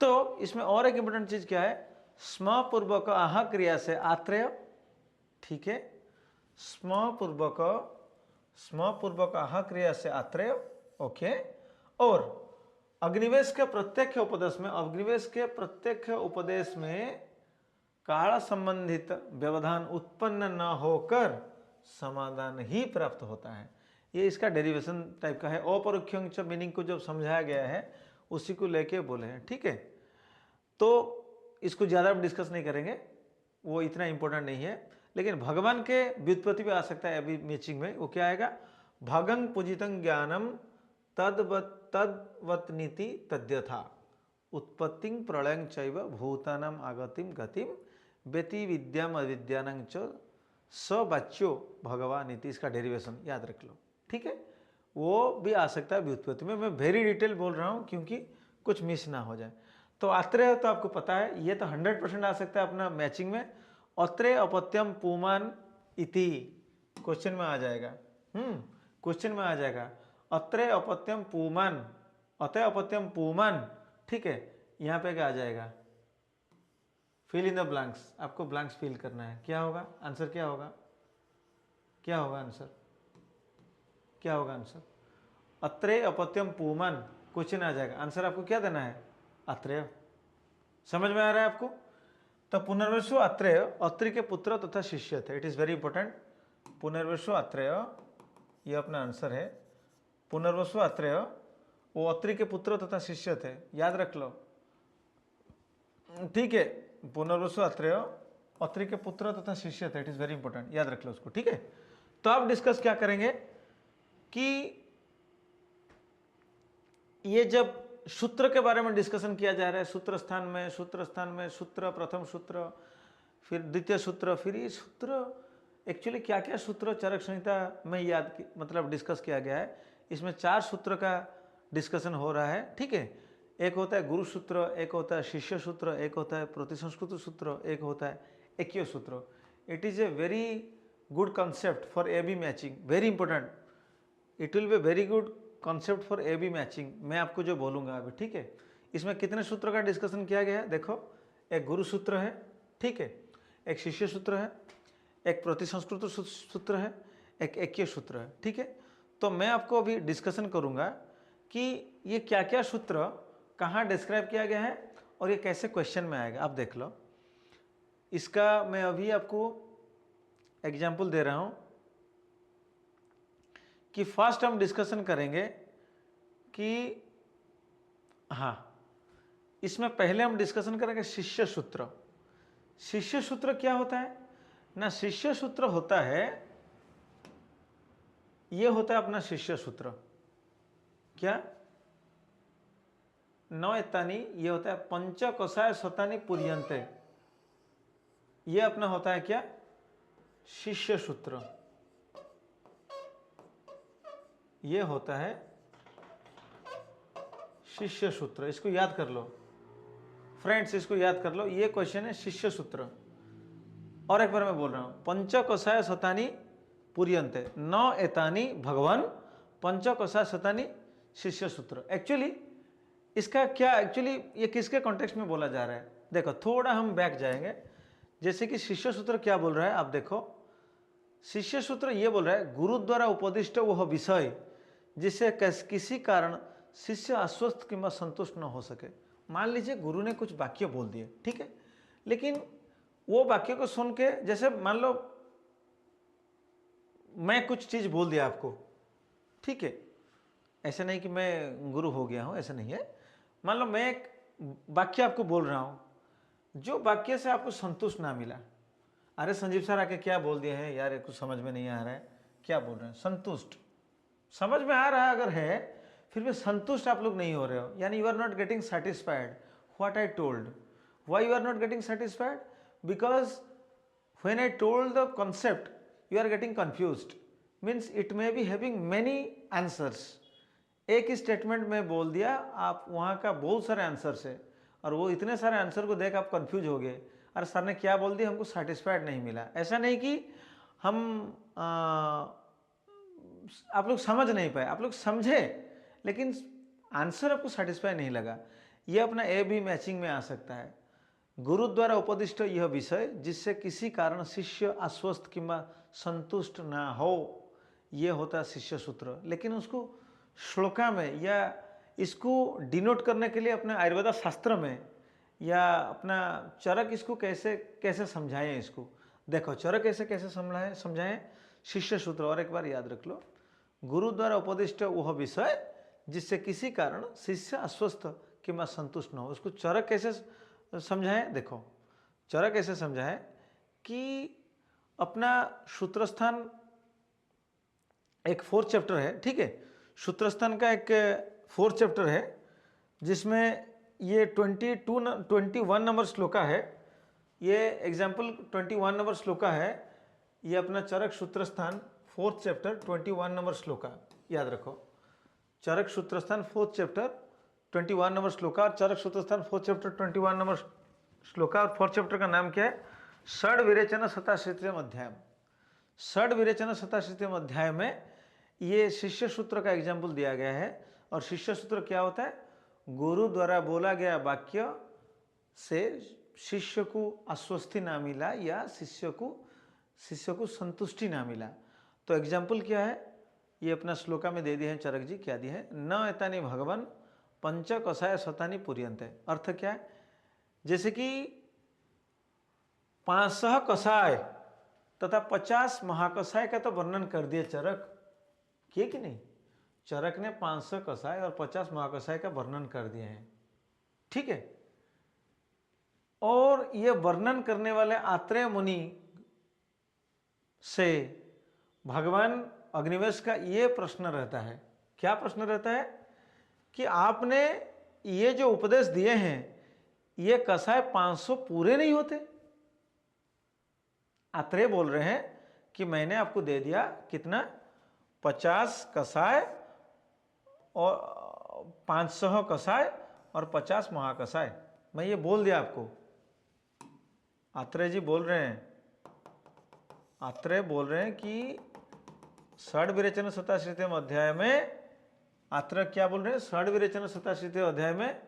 तो इसमें और एक इंपॉर्टेंट चीज क्या है, स्म पूर्वक आह क्रिया से आत्रेय। ठीक है, स्म पूर्वक आह क्रिया से आत्रेय। ओके, और अग्निवेश के प्रत्यक्ष उपदेश में, अग्निवेश के प्रत्यक्ष उपदेश में काल संबंधित व्यवधान उत्पन्न न होकर समाधान ही प्राप्त होता है। ये इसका डेरिवेशन टाइप का है, अपरोक्ष मीनिंग को जब समझाया गया है उसी को लेके बोले हैं। ठीक है, तो इसको ज़्यादा डिस्कस नहीं करेंगे, वो इतना इंपॉर्टेंट नहीं है, लेकिन भगवान के व्युत्पत्ति भी आ सकता है अभी मैचिंग में। वो क्या आएगा, भगं पूजितं ज्ञानम तद्वत नीति तद्यथा उत्पत्तिं प्रलयं चैव भूतानाम आगतिम गतिम बेति विद्याम अविद्यानं च सवाच्यो भगवान नीति, इसका डेरिवेशन याद रख लो। ठीक है, वो भी आ सकता है व्युत्पत्ति में, मैं वेरी डिटेल बोल रहा हूँ क्योंकि कुछ मिस ना हो जाए। तो आत्रेय तो आपको पता है, ये तो 100% आ सकता है अपना मैचिंग में। अत्रे अपत्यम पुमान इति क्वेश्चन में आ जाएगा, क्वेश्चन में आ जाएगा अत्रे अपत्यम पुमान, अतः अपत्यम पुमान। ठीक है, यहाँ पे क्या आ जाएगा, फिल इन द ब्लैंक्स, आपको ब्लैंक्स फिल करना है। क्या होगा आंसर, क्या होगा, क्या होगा आंसर, क्या होगा आंसर, अत्रे अपत्यम पुमान क्वेश्चन आ जाएगा, आंसर आपको क्या देना है, अत्रेय। समझ में आ रहा है आपको। तो पुनर्वसु अत्रेय अत्रि के पुत्र तथा शिष्य थे, it is very important. Punarvasu Atreya ये अपना आंसर है, पुनर्वसु अत्रेय वो अत्रि के पुत्र तथा शिष्य थे, याद रख लो। ठीक है, पुनर्वसु अत्रेय अत्रि के पुत्र तथा शिष्य थे, इट इज वेरी इंपॉर्टेंट, याद रख लो उसको। ठीक है, तो आप डिस्कस क्या करेंगे कि ये जब सूत्र के बारे में डिस्कशन किया जा रहा है, सूत्र स्थान में सूत्र, प्रथम सूत्र, फिर द्वितीय सूत्र, फिर ये सूत्र एक्चुअली क्या क्या सूत्र चरक संहिता में मतलब डिस्कस किया गया है। इसमें 4 सूत्र का डिस्कशन हो रहा है। ठीक है, एक होता है गुरु सूत्र, एक होता है शिष्य सूत्र, एक होता है प्रतिसंस्कृत सूत्र, एक होता है एक्य सूत्र। It is a very good concept for A be matching, very important, it will be very good concept for A be matching. मैं आपको जो बोलूंगा अभी, ठीक है, इसमें कितने सूत्रों का डिस्कशन किया गया है, देखो एक गुरु सूत्र है, ठीक है, एक शिष्य सूत्र है, एक प्रतिसंस्कृत सूत्र है, एक एक्य सूत्र है। ठीक है, तो मैं आपको अभी डिस्कशन करूंगा कि ये क्या क्या सूत्र कहाँ डिस्क्राइब किया गया है और ये कैसे क्वेश्चन में आएगा। आप देख लो, इसका मैं अभी आपको एग्जाम्पल दे रहा हूं कि फर्स्ट हम डिस्कशन करेंगे कि हाँ, इसमें पहले हम डिस्कशन करेंगे शिष्य सूत्र। शिष्य सूत्र क्या होता है ना? शिष्य सूत्र होता है, ये होता है अपना शिष्य सूत्र। क्या? नौ एतानी, ये होता है पंच कषाय शतानी पूर्यन्ते, ये अपना होता है क्या? शिष्य सूत्र। ये होता है शिष्य सूत्र। इसको याद कर लो फ्रेंड्स, इसको याद कर लो, ये क्वेश्चन है शिष्य सूत्र। और एक बार मैं बोल रहा हूं, पंच कषाय शतानी पूर्यन्ते, नौ एतानी भगवान पंच कषाय शतानी शिष्य सूत्र। एक्चुअली इसका क्या, एक्चुअली ये किसके कॉन्टेक्स्ट में बोला जा रहा है? देखो, थोड़ा हम बैक जाएंगे। जैसे कि शिष्य सूत्र क्या बोल रहा है, आप देखो, शिष्य सूत्र ये बोल रहा है, गुरु द्वारा उपदिष्ट वह विषय जिससे किसी कारण शिष्य अस्वस्थ किंवा संतुष्ट न हो सके। मान लीजिए गुरु ने कुछ वाक्य बोल दिए, ठीक है, लेकिन वो वाक्य को सुन के, जैसे मान लो मैं कुछ चीज बोल दिया आपको, ठीक है, ऐसा नहीं कि मैं गुरु हो गया हूं, ऐसा नहीं है। मान लो मैं एक वाक्य आपको बोल रहा हूं, जो वाक्य से आपको संतुष्ट ना मिला। अरे संजीव सर आके क्या बोल दिए हैं यार, ये कुछ समझ में नहीं आ रहा है, क्या बोल रहे हैं? संतुष्ट समझ में आ रहा है अगर है, फिर भी संतुष्ट आप लोग नहीं हो रहे हो, यानी you are not getting satisfied what I told. Why you are not getting satisfied? Because when I told the concept you are getting confused, means it may be having many answers. एक ही statement में बोल दिया, आप वहाँ का बहुत सारे आंसर्स है, और वो इतने सारे आंसर को देख आप कंफ्यूज हो गए, अरे सर ने क्या बोल दिया, हमको सेटिस्फाइड नहीं मिला। ऐसा नहीं कि हम आप लोग समझ नहीं पाए, आप लोग समझे लेकिन आंसर आपको सेटिस्फाई नहीं लगा। यह अपना ए बी मैचिंग में आ सकता है। गुरु द्वारा उपदिष्ट यह विषय जिससे किसी कारण शिष्य अस्वस्थ किंवा संतुष्ट ना हो, यह होता है शिष्य सूत्र। लेकिन उसको श्लोका में या इसको डिनोट करने के लिए अपने आयुर्वेद शास्त्र में या अपना चरक इसको कैसे कैसे समझाएं, इसको देखो चरक कैसे कैसे समझाएं शिष्य सूत्र। और एक बार याद रख लो, गुरु द्वारा उपदिष्ट वह विषय जिससे किसी कारण शिष्य अस्वस्थ किंवा संतुष्ट न हो, उसको चरक कैसे समझाएं? देखो चरक कैसे समझाएं कि अपना सूत्रस्थान एक 4th चैप्टर है, ठीक है, सूत्रस्थान का एक 4th चैप्टर है जिसमें ये 21 नंबर श्लोका है। ये एग्जाम्पल 21 नंबर श्लोका है, ये अपना चरक Sutrasthana 4th chapter 21 number shloka याद रखो। चरक Sutrasthana 4th chapter 21 number shloka, चरक Sutrasthana 4th chapter 21 number shloka. और 4th चैप्टर का नाम क्या है? षड विरेचन शताशीतिम अध्याय। षड विरेचन शताशीतिम अध्याय में ये शिष्य सूत्र का एग्जाम्पल दिया गया है। और शिष्य सूत्र क्या होता है? गुरु द्वारा बोला गया वाक्य से शिष्य को अस्वस्थि ना मिला या शिष्य को संतुष्टि ना मिला। तो एग्जाम्पल क्या है? ये अपना श्लोका में दे दिए हैं चरक जी, क्या दिए हैं? न एतानि भगवान पंच कषाय शतानि पूर्यन्ते। अर्थ क्या है? जैसे कि 500 कषाय तथा 50 महाकषाय का तो वर्णन कर दिया चरक, किए कि नहीं? चरक ने 500 कषाय और 50 महाकषाय का वर्णन कर दिए हैं, ठीक है। और ये वर्णन करने वाले आत्रेय मुनि से भगवान अग्निवेश का ये प्रश्न रहता है। क्या प्रश्न रहता है? कि आपने ये जो उपदेश दिए हैं, ये कषाय 500 पूरे नहीं होते। आत्रेय बोल रहे हैं कि मैंने आपको दे दिया कितना? 50 कषाय और 500 कषाय और 50 महाकषाय, मैं ये बोल दिया आपको। आत्रेय जी बोल रहे हैं, आत्रेय बोल रहे हैं कि षड विरेचन शताशीतिम अध्याय में आत्रेय क्या बोल रहे हैं? षड विरेचन शताशीतिम अध्याय में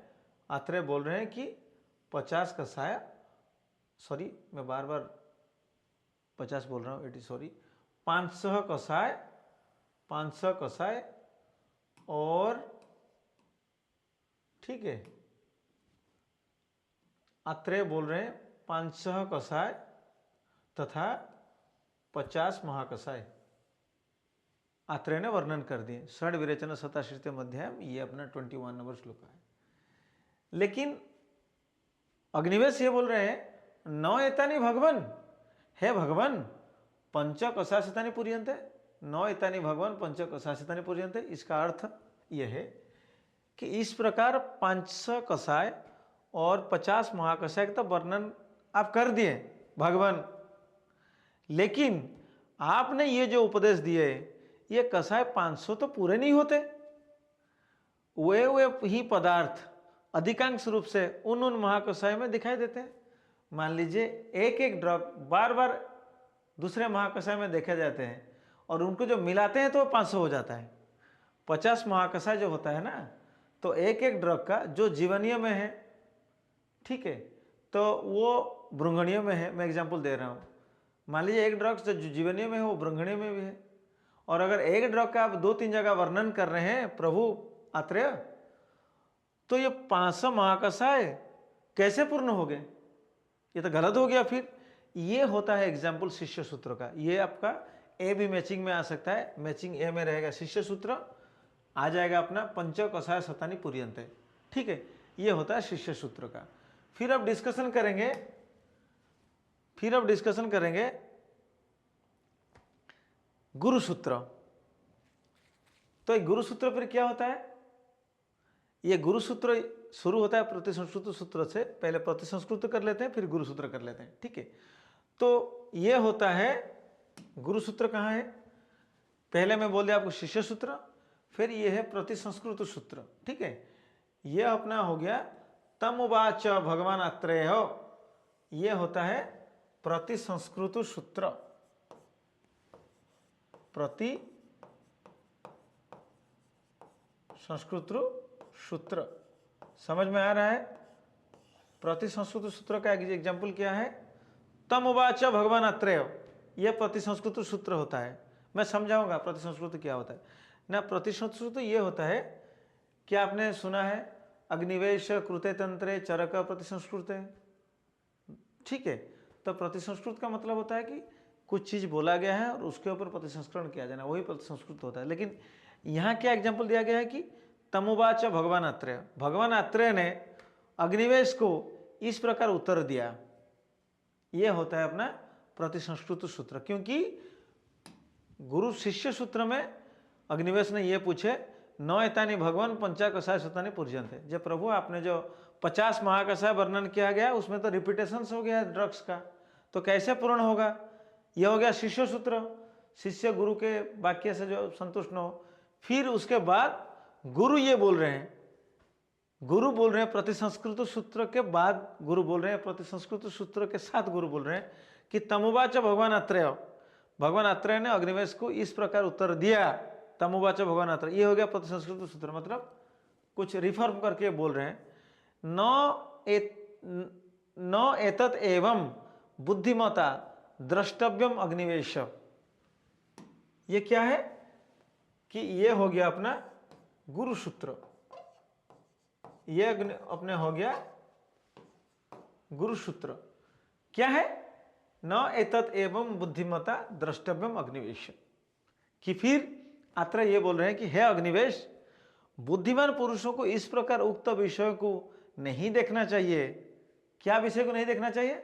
आत्रेय बोल रहे हैं कि 50 कषाय, सॉरी मैं बार बार 50 बोल रहा हूँ, 500 कषाय 500 कसाय और ठीक है अत्रेय बोल रहे हैं 500 कसाय तथा 50 महाकसाय अत्रेय ने वर्णन कर दिए। षड विरेचन शताश्रित मध्याम, ये अपना 21 नंबर श्लोक है। लेकिन अग्निवेश ये बोल रहे हैं न एतानि भगवान, हे भगवान पंच कसासितानि पूर्यन्ते, न एतानि भगवान पंच कसासितानि पूर्यन्ते। इसका अर्थ यह है कि इस प्रकार 500 कसाय और 50 महाकसाय का तो वर्णन आप कर दिए भगवान, लेकिन आपने ये जो उपदेश दिए ये कसाय 500 तो पूरे नहीं होते। वे ही पदार्थ अधिकांश रूप से उन महाकसाय में दिखाई देते हैं। मान लीजिए एक एक ड्रग बार बार दूसरे महाकसाय में देखे जाते हैं और उनको जो मिलाते हैं तो 500 हो जाता है। 50 महाकसाय जो होता है ना, तो एक एक ड्रग का जो जीवनीय में है, ठीक है, तो वो भृंगणीय में है। मैं एग्जांपल दे रहा हूँ। मान लीजिए एक ड्रग जो जीवनीय में है वो भृंगणीय में भी है। और अगर एक ड्रग का आप 2-3 जगह वर्णन कर रहे हैं प्रभु आत्रेय, तो ये 500 महाकसाय कैसे पूर्ण हो गए? ये तो गलत हो गया। फिर ये होता है एग्जाम्पल शिष्य सूत्र का। ये आपका ए भी मैचिंग में आ सकता है। मैचिंग ए में रहेगा शिष्य सूत्र, आ जाएगा अपना पंच कसाय शतानि पूर्यन्ते, ठीक है। ये होता है शिष्य सूत्र का। फिर अब डिस्कशन करेंगे गुरु सूत्र। तो ये गुरु सूत्र पर क्या होता है? ये गुरु सूत्र शुरू होता है प्रतिसंस्कृत सूत्र से। पहले प्रतिसंस्कृत कर लेते हैं, फिर गुरु सूत्र कर लेते हैं, ठीक है। तो ये होता है गुरु सूत्र। कहाँ है? पहले मैं बोल दिया आपको शिष्य सूत्र, फिर ये है प्रतिसंस्कृत सूत्र, ठीक है। ये अपना हो गया तम उवाच भगवान अत्रेय, ये होता है प्रतिसंस्कृत सूत्र। प्रति संस्कृत सूत्र समझ में आ रहा है? प्रति संस्कृत सूत्र का एग्जाम्पल क्या है? तम उवाच भगवान अत्रेय, यह प्रति संस्कृत सूत्र होता है। मैं समझाऊंगा प्रति संस्कृत क्या होता है ना। प्रति संस्कृत ये होता है कि आपने सुना है अग्निवेश कृते तंत्रे चरक प्रति संस्कृत है, ठीक है। तो प्रति संस्कृत का मतलब होता है कि कुछ चीज बोला गया है और उसके ऊपर प्रतिसंस्करण किया जाना, वही प्रतिसंस्कृत होता है। लेकिन यहाँ क्या एग्जाम्पल दिया गया है कि तमुवाच भगवान अत्रेय, भगवान अत्रेय ने अग्निवेश को इस प्रकार उत्तर दिया। यह होता है अपना प्रतिसंस्कृत सूत्र। क्योंकि गुरु शिष्य सूत्र में अग्निवेश ने यह पूछे न एतानि भगवान पंचा कसाय शतानि पूर्यन्ते। जब प्रभु आपने जो 50 महाकसाय वर्णन किया गया उसमें तो रिपीटेशन हो गया ड्रग्स का, तो कैसे पूर्ण होगा? यह हो गया शिष्य सूत्र। शिष्य गुरु के वाक्य से जो संतुष्ट न हो। फिर उसके बाद गुरु ये बोल रहे हैं, गुरु बोल रहे हैं प्रतिसंस्कृत सूत्र के बाद गुरु बोल रहे हैं, प्रतिसंस्कृत सूत्र के साथ गुरु बोल रहे हैं कि तमुवाच भगवान अत्रेय, भगवान अत्रेय ने अग्निवेश को इस प्रकार उत्तर दिया। तमुवाच भगवान अत्रेय, ये हो गया प्रतिसंस्कृत सूत्र। मतलब कुछ रिफॉर्म करके बोल रहे हैं। न एतत् एवं बुद्धिमता द्रष्टव्यम अग्निवेश। ये क्या है कि ये हो गया अपना गुरु सूत्र। ये अपने हो गया गुरु सूत्र। क्या है? न एतत् एवं बुद्धिमता द्रष्टव्यम अग्निवेश। कि फिर अत्र ये बोल रहे हैं कि हे अग्निवेश, बुद्धिमान पुरुषों को इस प्रकार उक्त विषय को नहीं देखना चाहिए। क्या विषय को नहीं देखना चाहिए?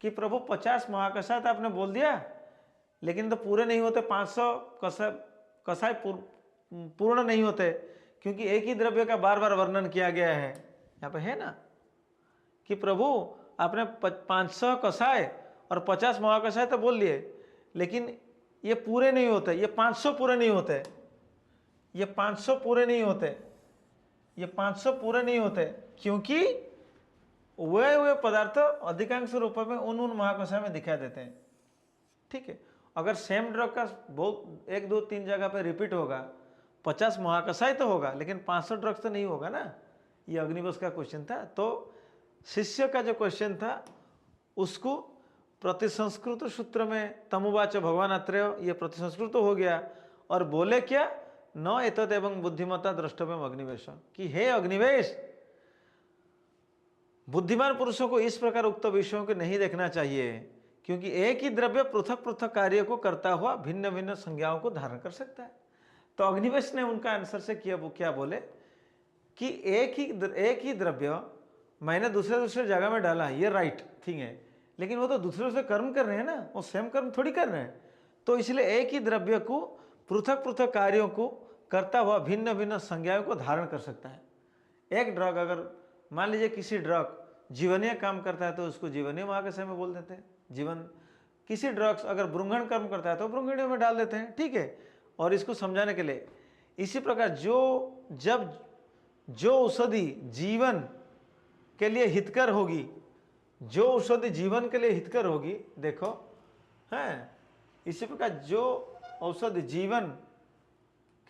कि प्रभु 50 महाकसाय तो आपने बोल दिया, लेकिन तो पूरे नहीं होते। 500 कसाय पूर्ण नहीं होते, क्योंकि एक ही द्रव्य का बार बार वर्णन किया गया है। यहाँ पे है ना कि प्रभु आपने 500 कसाय और 50 महाकसाय तो बोल लिए, लेकिन ये पूरे नहीं होते। ये 500 पूरे नहीं होते। ये 500 पूरे नहीं होते। ये 500 पूरे नहीं होते, क्योंकि वे पदार्थ अधिकांश रूप में उन महाकसाय में दिखाई देते हैं, ठीक है। अगर सेम ड्रग का बहुत 1, 2, 3 जगह पे रिपीट होगा, 50 महाकसाय तो होगा, लेकिन 500 ड्रग्स तो नहीं होगा ना। ये अग्निवेश का क्वेश्चन था। तो शिष्य का जो क्वेश्चन था उसको प्रतिसंस्कृत सूत्र में तमुवाच भगवान अत्रेय, ये प्रतिसंस्कृत हो गया। और बोले क्या, न एतत् एवं बुद्धिमता द्रष्टव्यम अग्निवेश, कि हे अग्निवेश, बुद्धिमान पुरुषों को इस प्रकार उक्त विषयों को नहीं देखना चाहिए, क्योंकि एक ही द्रव्य पृथक पृथक कार्य को करता हुआ भिन्न भिन्न संज्ञाओं को धारण कर सकता है। तो अग्निवेश ने उनका आंसर से किया, वो क्या बोले कि एक ही द्रव्य मैंने दूसरे जगह में डाला, ये राइट थिंग है, लेकिन वो तो दूसरे कर्म कर रहे हैं ना, वो सेम कर्म थोड़ी कर रहे हैं। तो इसलिए एक ही द्रव्य को पृथक पृथक कार्यों को करता हुआ भिन्न भिन्न संज्ञाओं को धारण कर सकता है। एक ड्रग, अगर मान लीजिए किसी ड्रग जीवनीय काम करता है तो उसको जीवनीय महाशय में बोल देते हैं जीवन। किसी ड्रग्स अगर भ्रूंगण कर्म करता है तो भ्रूंगणीय में डाल देते हैं, ठीक है। और इसको समझाने के लिए इसी प्रकार जो औषधि जीवन के लिए हितकर होगी, जो औषधि जीवन के लिए हितकर होगी, देखो हैं, इसी प्रकार जो औषधि जीवन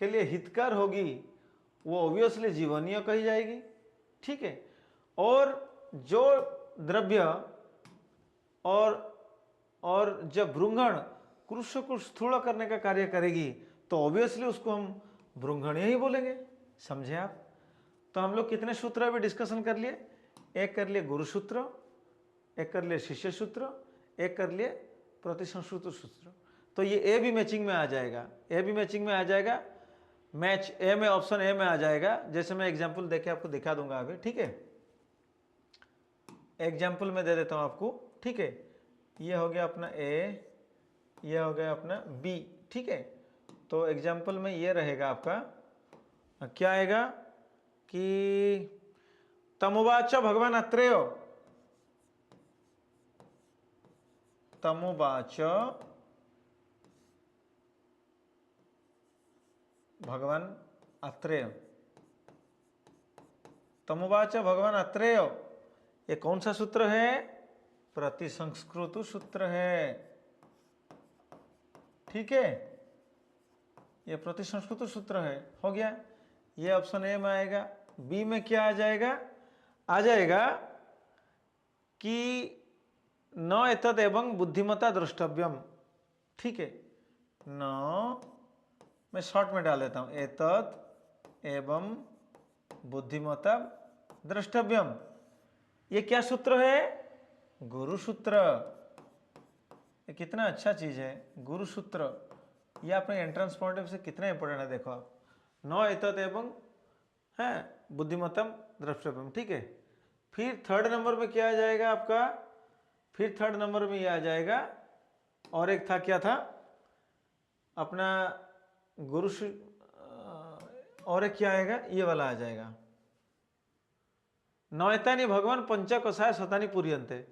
के लिए हितकर होगी वो ऑब्वियसली जीवनीय कही जाएगी, ठीक है। और जो द्रव्य और जब भ्रूंगण कृष्ण को स्थूल करने का कार्य करेगी तो ऑब्वियसली उसको हम भ्रूंगणीय ही बोलेंगे, समझे आप। तो हम लोग कितने सूत्र अभी डिस्कशन कर लिए, एक कर लिए गुरु सूत्र, एक कर लिए शिष्य सूत्र, एक कर लिए प्रतिसंश्रुत सूत्र। तो ये ए भी मैचिंग में आ जाएगा, ए भी मैचिंग में आ जाएगा, मैच ए में, ऑप्शन ए में आ जाएगा। जैसे मैं एग्जांपल देके आपको दिखा दूंगा अभी, ठीक है। एग्जांपल में दे देता हूं आपको, ठीक है। ये हो गया अपना ए, ये हो गया अपना बी, ठीक है। तो एग्जांपल में ये रहेगा आपका, क्या आएगा कि तमुवाच भगवान अत्रेय, तमुवाच भगवान अत्रेय, तमुवाच भगवान अत्रेय, ये कौन सा सूत्र है, प्रतिसंस्कृत सूत्र है, ठीक है। ये प्रतिसंस्कृत सूत्र है, हो गया। ये ऑप्शन ए में आएगा। बी में क्या आ जाएगा, आ जाएगा कि न एतद एवं बुद्धिमता द्रष्टव्यम, ठीक है। न, मैं शॉर्ट में डाल देता हूं, एतद एवं बुद्धिमता द्रष्टव्यम, ये क्या सूत्र है, गुरु सूत्र। ये कितना अच्छा चीज है गुरु सूत्र, ये अपने एंट्रेंस पॉइंट ऑफ से कितना इंपॉर्टेंट है, देखो आप। न एतद एवं है बुद्धिमतम द्रष्टव्यम, ठीक है। फिर थर्ड नंबर में क्या आ जाएगा आपका, फिर थर्ड नंबर में ये आ जाएगा, और एक था, क्या था अपना गुरु, और एक क्या आएगा, ये वाला आ जाएगा, नौयतानी भगवान पंचकसाय शतानी पूर्यन्ते,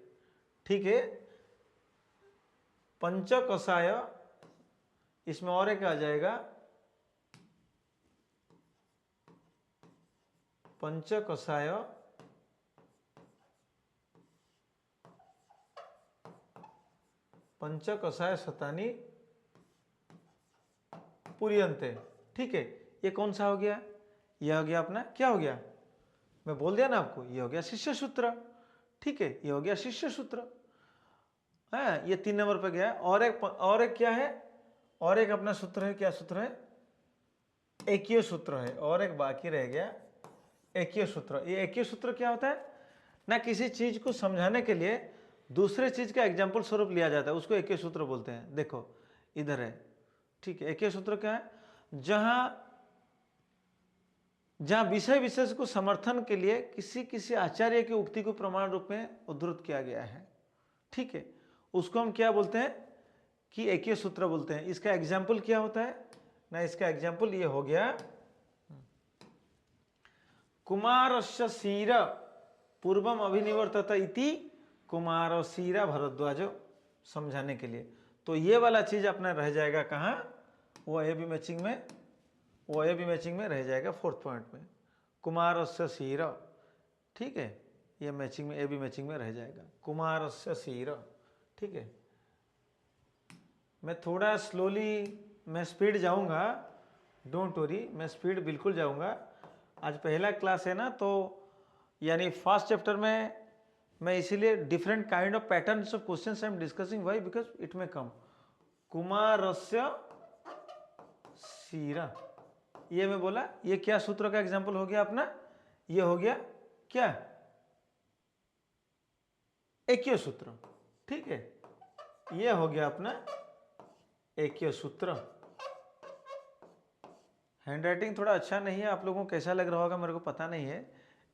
ठीक है। पंचकसाय, इसमें और एक आ जाएगा, पंचकसाय पंचकसाय शतानी पूर्यन्ते, ठीक है। ये कौन सा हो गया, यह हो गया अपना, क्या हो गया, मैं बोल दिया ना आपको, ये हो गया शिष्य सूत्र, ठीक है। ये हो गया शिष्य सूत्र है, ये 3 नंबर पे गया। और एक क्या है, और एक अपना सूत्र है, क्या सूत्र है, एकीय सूत्र है। और एक बाकी रह गया एकीय सूत्र। ये एकीय सूत्र क्या होता है ना, किसी चीज को समझाने के लिए दूसरे चीज का एग्जाम्पल स्वरूप लिया जाता है, उसको एकीय सूत्र बोलते हैं। देखो इधर है, ठीक है। एकीय सूत्र क्या है, जहां विषय विशेष को समर्थन के लिए किसी आचार्य की उक्ति को प्रमाण रूप में उद्धृत किया गया है, ठीक है, उसको हम क्या बोलते हैं कि एकीय सूत्र बोलते हैं। इसका एग्जाम्पल क्या होता है ना, इसका एग्जाम्पल ये हो गया, कुमारस्य शिर पूर्वम अभिनिवर्तत इति कुमार शिरा भरद्वाज, समझाने के लिए। तो ये वाला चीज अपना रह जाएगा कहाँ, वो ए बी मैचिंग में, वो ए बी मैचिंग में रह जाएगा 4th पॉइंट में, कुमारस्य शिर, ठीक है। ये मैचिंग में, ए बी मैचिंग में रह जाएगा, कुमारस्य शिर, ठीक है। मैं थोड़ा स्लोली, मैं स्पीड जाऊंगा, डोंट वरी, मैं स्पीड बिल्कुल जाऊंगा। आज पहला क्लास है ना, तो यानी फर्स्ट चैप्टर में मैं इसीलिए different kind of patterns of questions I am discussing, why, because it may come. कुमारस्य सीरा, ये मैं बोला, ये क्या सूत्र का एग्जाम्पल हो गया अपना, ये हो गया क्या, एकय सूत्र, ठीक है, ये हो गया अपना एकय सूत्र। हैंड राइटिंग थोड़ा अच्छा नहीं है, आप लोगों को कैसा लग रहा होगा मेरे को पता नहीं है,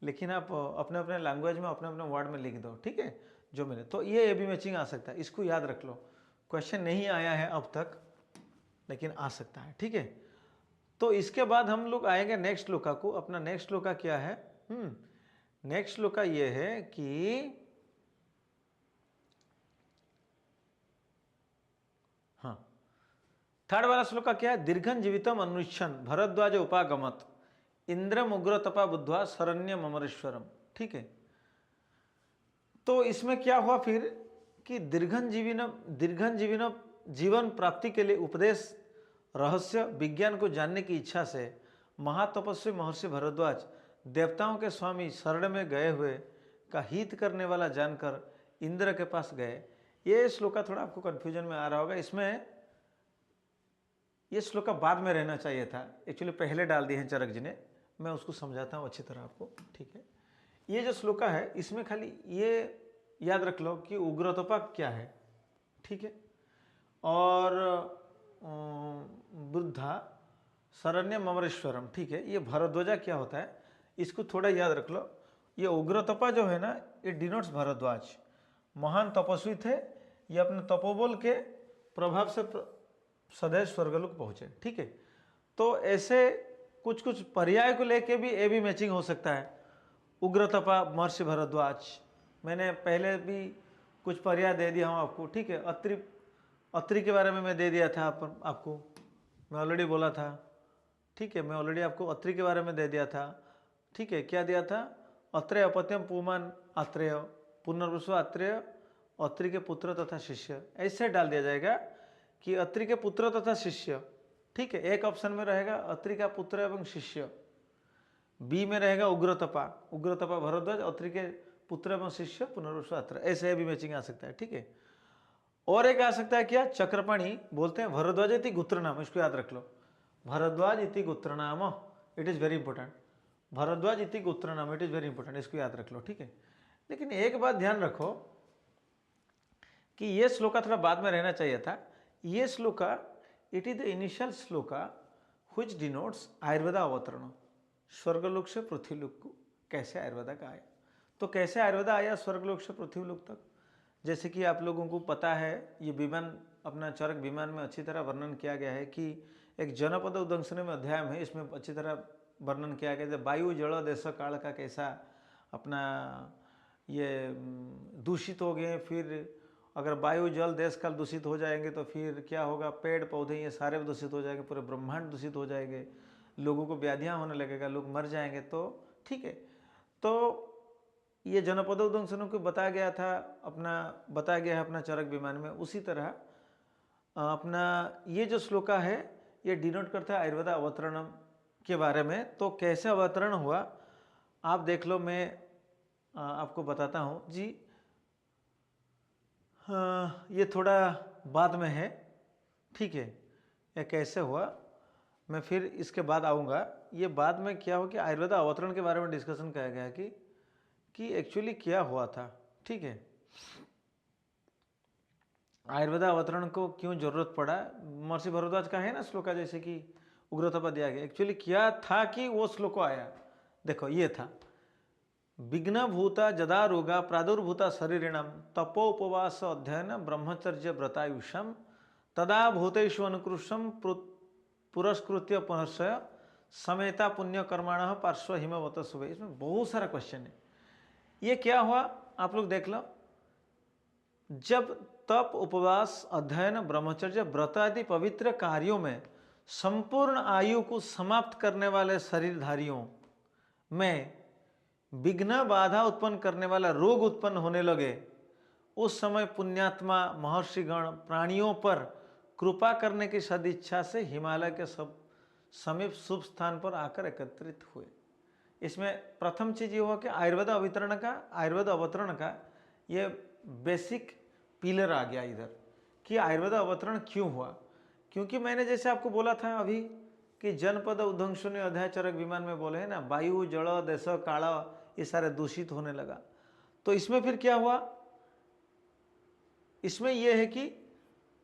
लेकिन आप अपने अपने लैंग्वेज में अपने अपने वर्ड में लिख दो, ठीक है, जो मिले। तो ये ए बी मैचिंग आ सकता है, इसको याद रख लो। क्वेश्चन नहीं आया है अब तक, लेकिन आ सकता है, ठीक है। तो इसके बाद हम लोग आएंगे नेक्स्ट श्लोका को। अपना नेक्स्ट श्लोका क्या है, नेक्स्ट श्लोका ये है कि हाँ, थर्ड वाला श्लोका क्या है, दीर्घं जीवितम अनुष्ठन भरद्वाज उपागमत इंद्रम उग्र तपा बुद्ध्वा शरण्यम अमरेश्वरम, ठीक है। तो इसमें क्या हुआ फिर कि दीर्घं जीवन जीवन प्राप्ति के लिए उपदेश रहस्य विज्ञान को जानने की इच्छा से महातपस्वी महर्षि भरद्वाज देवताओं के स्वामी शरण में गए हुए का हित करने वाला जानकर इंद्र के पास गए। ये श्लोका थोड़ा आपको कंफ्यूजन में आ रहा होगा, इसमें ये श्लोका बाद में रहना चाहिए था, एक्चुअली पहले डाल दिए हैं चरक जी ने, मैं उसको समझाता हूँ अच्छी तरह आपको, ठीक है। ये जो श्लोका है इसमें खाली ये याद रख लो कि उग्रतपा क्या है, ठीक है, और बुद्धा शरण्यम अमरेश्वरम, ठीक है। ये भरद्वाजा क्या होता है इसको थोड़ा याद रख लो। ये उग्रतपा जो है ना, ये डिनोट्स भरद्वाज महान तपस्वी थे, ये अपने तपोबल के प्रभाव से सदैव स्वर्गलोक पहुँचे, ठीक है। तो ऐसे कुछ कुछ पर्याय को लेके भी ए बी मैचिंग हो सकता है। उग्रतपा महर्षि भरद्वाज, मैंने पहले भी कुछ पर्याय दे दिया हूँ आपको, ठीक है। अत्रि के बारे में मैं दे दिया था आपको, मैं ऑलरेडी बोला था, ठीक है, मैं ऑलरेडी आपको अत्रि के बारे में दे दिया था, ठीक है। क्या दिया था, अत्रेय अपत्यम पुमान आत्रेय पुनर्वसु आत्रेय अत्रि के पुत्र तथा शिष्य, ऐसे डाल दिया जाएगा कि अत्रि के पुत्र तथा शिष्य, ठीक है। एक ऑप्शन में रहेगा अत्रि का पुत्र एवं शिष्य, बी में रहेगा उग्रतपा भरद्वाज अत्रि के पुत्र एवं शिष्य पुनर्वसु अत्र, ऐसे भी मैचिंग आ सकता है, ठीक है। और एक आ सकता है क्या, चक्रपाणी बोलते हैं भरद्वाज इति गोत्र नाम, इसको याद रख लो, भरद्वाज इति गोत्र नाम, it is very important, Bharadwaj इति गोत्र नाम, इट इज़ वेरी इंपॉर्टेंट, इसको याद रख लो, ठीक है। लेकिन एक बात ध्यान रखो कि ये श्लोका थोड़ा बाद में रहना चाहिए था। ये shloka it is the initial shloka which denotes Ayurveda अवतरण, स्वर्गलोक से पृथ्वीलोक को कैसे आयुर्वेदा का आया। तो कैसे आयुर्वेदा आया स्वर्गलोक से पृथ्वीलोक तक, जैसे कि आप लोगों को पता है, ये विमान अपना चरक विमान में अच्छी तरह वर्णन किया गया है कि एक जनपद उदंशने में अध्याय है, इसमें अच्छी तरह वर्णन किया गया है वायु जल देश काल का कैसा अपना ये दूषित हो गए। फिर अगर वायु जल देश काल दूषित हो जाएंगे तो फिर क्या होगा, पेड़ पौधे ये सारे दूषित हो जाएंगे, पूरे ब्रह्मांड दूषित हो जाएंगे, लोगों को व्याधियाँ होने लगेगा, लोग मर जाएंगे। तो ठीक है, तो ये जनपद उदंशनों को बताया गया था, बताया गया है अपना चरक विमान में। उसी तरह अपना ये जो श्लोका है ये डिनोट करता है आयुर्वेदा अवतरणम के बारे में। तो कैसे अवतरण हुआ आप देख लो, मैं आपको बताता हूँ जी। ये थोड़ा बाद में है, ठीक है, ये कैसे हुआ मैं फिर इसके बाद आऊँगा। ये बाद में क्या हो कि आयुर्वेदा अवतरण के बारे में डिस्कशन किया गया है कि एक्चुअली क्या हुआ था, ठीक है, आयुर्वेदा अवतरण को क्यों जरूरत पड़ा। महर्षि भरद्वाज का है ना श्लोका, जैसे कि उग्रतपा दिया गया, एक्चुअली क्या था कि वो श्लोक आया। देखो ये था, विघ्न भूता जदा रोगा प्रादुर्भूता शरीरिणम तपो उपवास अध्ययन ब्रह्मचर्य व्रतायुषम तदा भूतेषु अनुकृष्टम पुरस्कृत्य पुनर्शय समेता पुण्य कर्माण पार्श्व हिमवत शुभ। इसमें बहुत सारा क्वेश्चन है। ये क्या हुआ आप लोग देख लो, जब तप उपवास अध्ययन ब्रह्मचर्य व्रत आदि पवित्र कार्यों में संपूर्ण आयु को समाप्त करने वाले शरीरधारियों में विघ्न बाधा उत्पन्न करने वाला रोग उत्पन्न होने लगे, उस समय पुण्यात्मा महर्षिगण प्राणियों पर कृपा करने की सदिच्छा से हिमालय के समीप शुभ स्थान पर आकर एकत्रित हुए। इसमें प्रथम चीज ये हुआ कि आयुर्वेद अवतरण का ये बेसिक पिलर आ गया इधर कि आयुर्वेद अवतरण क्यों हुआ। क्योंकि मैंने जैसे आपको बोला था अभी कि जनपद उध्वंसनी अध्याय चरक विमान में बोले हैं ना, वायु जल देश काल ये सारे दूषित होने लगा। तो इसमें फिर क्या हुआ, इसमें यह है कि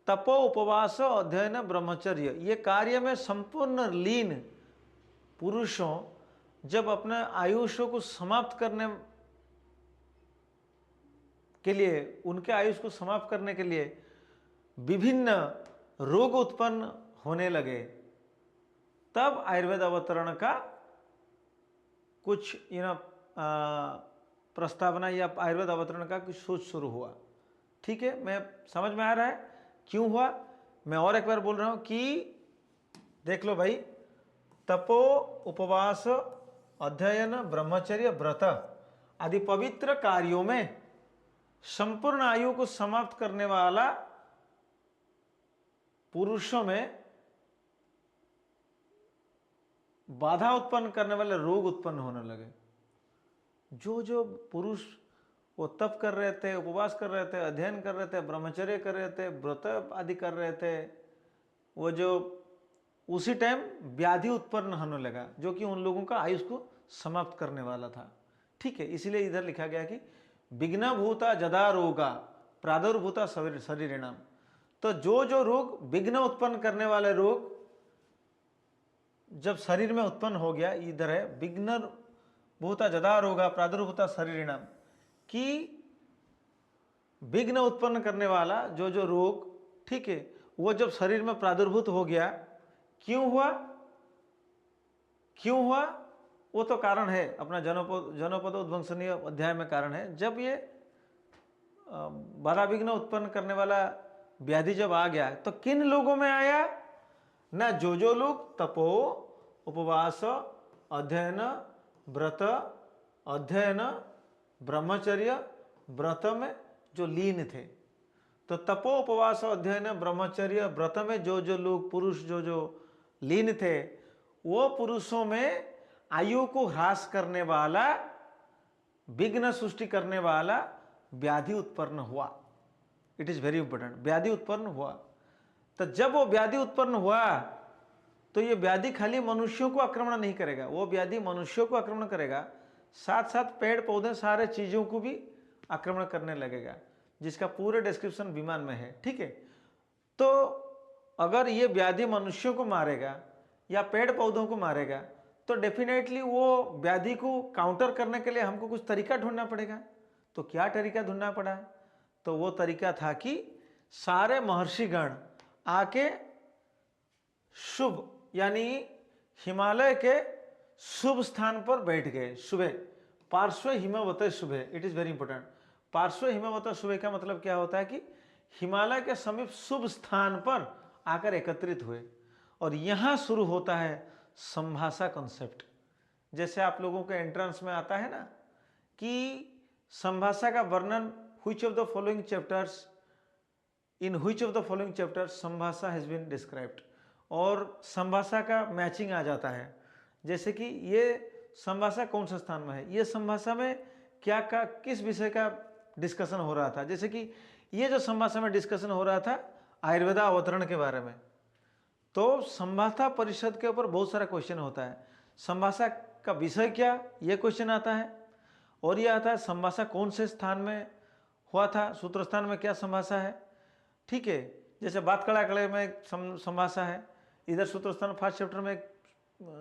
तपो उपवास अध्ययन ब्रह्मचर्य ये कार्य में संपूर्ण लीन पुरुषों जब अपने आयुष्य को समाप्त करने के लिए, उनके आयुष को समाप्त करने के लिए विभिन्न रोग उत्पन्न होने लगे, तब आयुर्वेद अवतरण का कुछ प्रस्तावना या आयुर्वेद अवतरण का कुछ सोच शुरू हुआ। ठीक है, मैं समझ में आ रहा है क्यों हुआ। मैं और एक बार बोल रहा हूं कि देख लो भाई, तपो उपवास अध्ययन ब्रह्मचर्य व्रत आदि पवित्र कार्यों में संपूर्ण आयु को समाप्त करने वाला पुरुषों में बाधा उत्पन्न करने वाले रोग उत्पन्न होने लगे। जो जो पुरुष वो तप कर रहे थे, उपवास कर रहे थे, अध्ययन कर रहे थे, ब्रह्मचर्य कर रहे थे, व्रत आदि कर रहे थे, वो जो उसी टाइम व्याधि उत्पन्न होने लगा जो कि उन लोगों का आयुष को समाप्त करने वाला था। ठीक है, इसीलिए इधर लिखा गया कि विघ्नभूता जदा रोगा प्रादुर्भूता शरीरिणाम। तो जो जो रोग, विघ्न उत्पन्न करने वाले रोग जब शरीर में उत्पन्न हो गया, इधर है विघ्न भूता जदा रोगा प्रादुर्भूता शरीरिणाम, कि विघ्न उत्पन्न करने वाला जो जो रोग, ठीक है, वो जब शरीर में प्रादुर्भूत हो गया, क्यों हुआ, क्यों हुआ, वो तो कारण है अपना जनपद उद्वंसनीय अध्याय में कारण है। जब ये बाधा विघ्न उत्पन्न करने वाला व्याधि जब आ गया तो किन लोगों में आया ना, जो जो लोग तपो उपवास अध्ययन व्रत अध्ययन ब्रह्मचर्य व्रत में जो लीन थे। तो तपो उपवास अध्ययन ब्रह्मचर्य व्रत में जो जो लोग पुरुष जो जो लीन थे, वो पुरुषों में आयु को ह्रास करने वाला, विघ्न सृष्टि करने वाला व्याधि उत्पन्न हुआ। इट इज वेरी इंपॉर्टेंट, व्याधि उत्पन्न हुआ। तो जब वो व्याधि उत्पन्न हुआ तो ये व्याधि खाली मनुष्यों को आक्रमण नहीं करेगा, वो व्याधि मनुष्यों को आक्रमण करेगा, साथ साथ पेड़ पौधे सारे चीजों को भी आक्रमण करने लगेगा, जिसका पूरा डिस्क्रिप्शन विमान में है। ठीक है, तो अगर ये व्याधि मनुष्यों को मारेगा या पेड़ पौधों को मारेगा तो डेफिनेटली वो व्याधि को काउंटर करने के लिए हमको कुछ तरीका ढूंढना पड़ेगा। तो क्या तरीका ढूंढना पड़ा, तो वो तरीका था कि सारे महर्षिगण आके शुभ यानी हिमालय के शुभ स्थान पर बैठ गए। सुबह पार्श्व हिमवत शुभे, इट इज वेरी इंपॉर्टेंट। पार्श्व हिमवत शुभे का मतलब क्या होता है कि हिमालय के समीप शुभ स्थान पर आकर एकत्रित हुए। और यहां शुरू होता है संभाषा कॉन्सेप्ट। जैसे आप लोगों के एंट्रेंस में आता है ना कि संभाषा का वर्णन which of the following chapters, in which of the following chapters संभाषा has been described, और संभाषा का मैचिंग आ जाता है। जैसे कि ये संभाषा कौन सा स्थान में है, ये संभाषा में क्या का किस विषय का डिस्कशन हो रहा था। जैसे कि ये जो संभाषा में डिस्कशन हो रहा था आयुर्वेदा अवतरण के बारे में, तो संभाषा परिषद के ऊपर बहुत सारा क्वेश्चन होता है। संभाषा का विषय क्या, ये क्वेश्चन आता है, और ये आता है संभाषा कौन से स्थान में हुआ था, सूत्र स्थान में क्या संभाषा है। ठीक है, जैसे बात कड़ा कड़े में एक संभाषा है, इधर सूत्र स्थान फर्स्ट चैप्टर में एक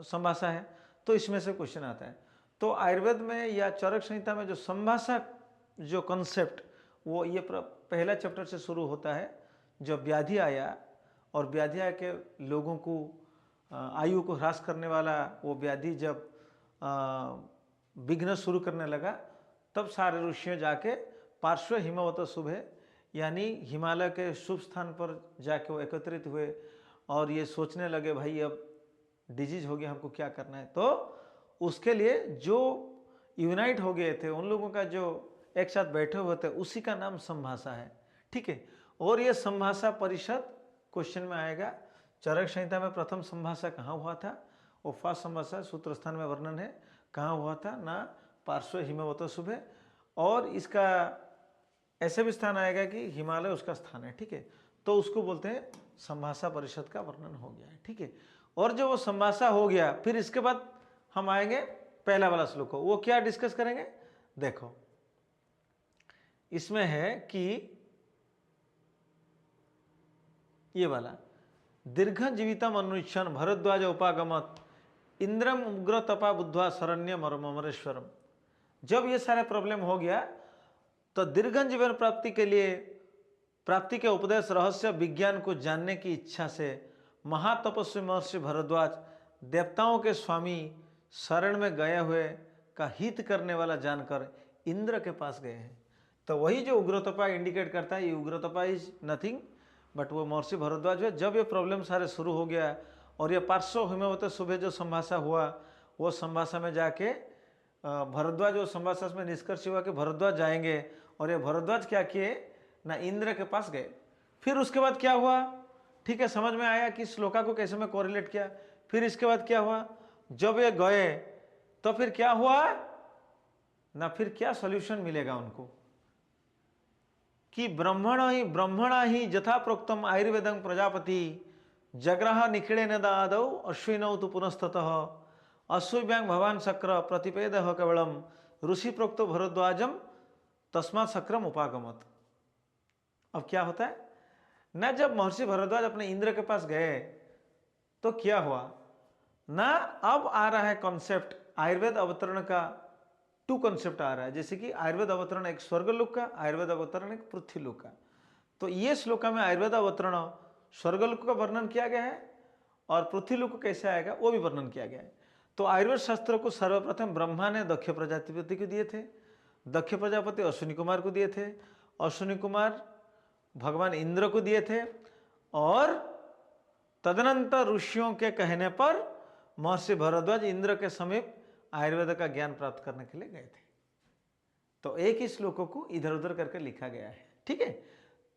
संभाषा है, तो इसमें से क्वेश्चन आता है। तो आयुर्वेद में या चरक संहिता में जो संभाषा जो कॉन्सेप्ट, वो ये पहला चैप्टर से शुरू होता है। जब व्याधि आया और व्याधि आया के लोगों को आयु को ह्रास करने वाला वो व्याधि जब विघ्न शुरू करने लगा, तब सारे ऋषियों जाके पार्श्व हिमवत शुभे यानी हिमालय के शुभ स्थान पर जाके वो एकत्रित हुए और ये सोचने लगे भाई अब डिजीज हो गया, हमको क्या करना है। तो उसके लिए जो यूनाइट हो गए थे उन लोगों का जो एक साथ बैठे हुए थे उसी का नाम संभाषा है। ठीक है, और ये संभाषा परिषद क्वेश्चन में आएगा। चरक संहिता में प्रथम संभाषा कहाँ हुआ था, वो फर्स्ट संभाषा सूत्र स्थान में वर्णन है कहाँ हुआ था ना, पार्श्व हिमवत शुभे, और इसका ऐसे भी स्थान आएगा कि हिमालय उसका स्थान है। ठीक है, तो उसको बोलते हैं संभाषा परिषद का वर्णन हो गया है। ठीक है, और जो वो संभाषा हो गया, फिर इसके बाद हम आएंगे पहला वाला श्लोक को। वो क्या डिस्कस करेंगे, देखो इसमें है कि ये वाला दीर्घ जीवितम अनुच्छन भरद्वाज उपागमत इंद्रम उग्र तपा बुद्ध्वा शरण्य मरमरेश्वरम। जब ये सारे प्रॉब्लम हो गया तो दीर्घ जीवन प्राप्ति के लिए, प्राप्ति के उपदेश रहस्य विज्ञान को जानने की इच्छा से महातपस्वी महर्षि भरद्वाज देवताओं के स्वामी शरण में गए हुए का हित करने वाला जानकर इंद्र के पास गए हैं। तो वही जो उग्रतपा इंडिकेट करता है, ये उग्रतपा इज नथिंग बट वो महर्षि भरद्वाज है। जब ये प्रॉब्लम सारे शुरू हो गया और ये पार्श्व हिमवत सुबह जो संभाषा हुआ, वो संभाषा में जाके भरद्वाज, वो संभाषा में निष्कर्ष हुआ कि भरद्वाज जाएंगे, और ये भरद्वाज क्या किए ना, इंद्र के पास गए। फिर उसके बाद क्या हुआ, ठीक है, समझ में आया कि श्लोका को कैसे मैं कोरिलेट किया। फिर इसके बाद क्या हुआ, जब ये गए तो फिर क्या हुआ ना, फिर क्या सॉल्यूशन मिलेगा उनको कि ब्रह्मणा ही यथा प्रोक्तम आयुर्वेदं प्रजापति जग्रह निखिड़े नदादौ अश्विनौ तु पुनस्ततः अश्विभ्यांग भवान शक्र प्रतिपेद केवलम ऋषि प्रोक्तो भरद्वाजम तस्मात् शक्रम उपागमत। अब क्या होता है ना, जब महर्षि भरद्वाज अपने इंद्र के पास गए तो क्या हुआ ना, अब आ रहा है कॉन्सेप्ट आयुर्वेद अवतरण का। टू कॉन्सेप्ट आ रहा है, जैसे कि आयुर्वेद अवतरण एक स्वर्गलोक का, आयुर्वेद अवतरण एक पृथ्वीलोक का। तो ये श्लोका में आयुर्वेद अवतरण स्वर्गलोक का वर्णन किया गया है और पृथ्वीलोक कैसे आएगा वो भी वर्णन किया गया है। तो आयुर्वेद शास्त्र को सर्वप्रथम ब्रह्मा ने दक्ष प्रजापति को दिए थे, दक्ष प्रजापति अश्विनी कुमार को दिए थे, अश्विनी कुमार भगवान इंद्र को दिए थे, और तदनंतर ऋषियों के कहने पर महर्षि भरद्वाज इंद्र के समीप आयुर्वेद का ज्ञान प्राप्त करने के लिए गए थे। तो एक ही श्लोकों को इधर उधर करके लिखा गया है, ठीक है।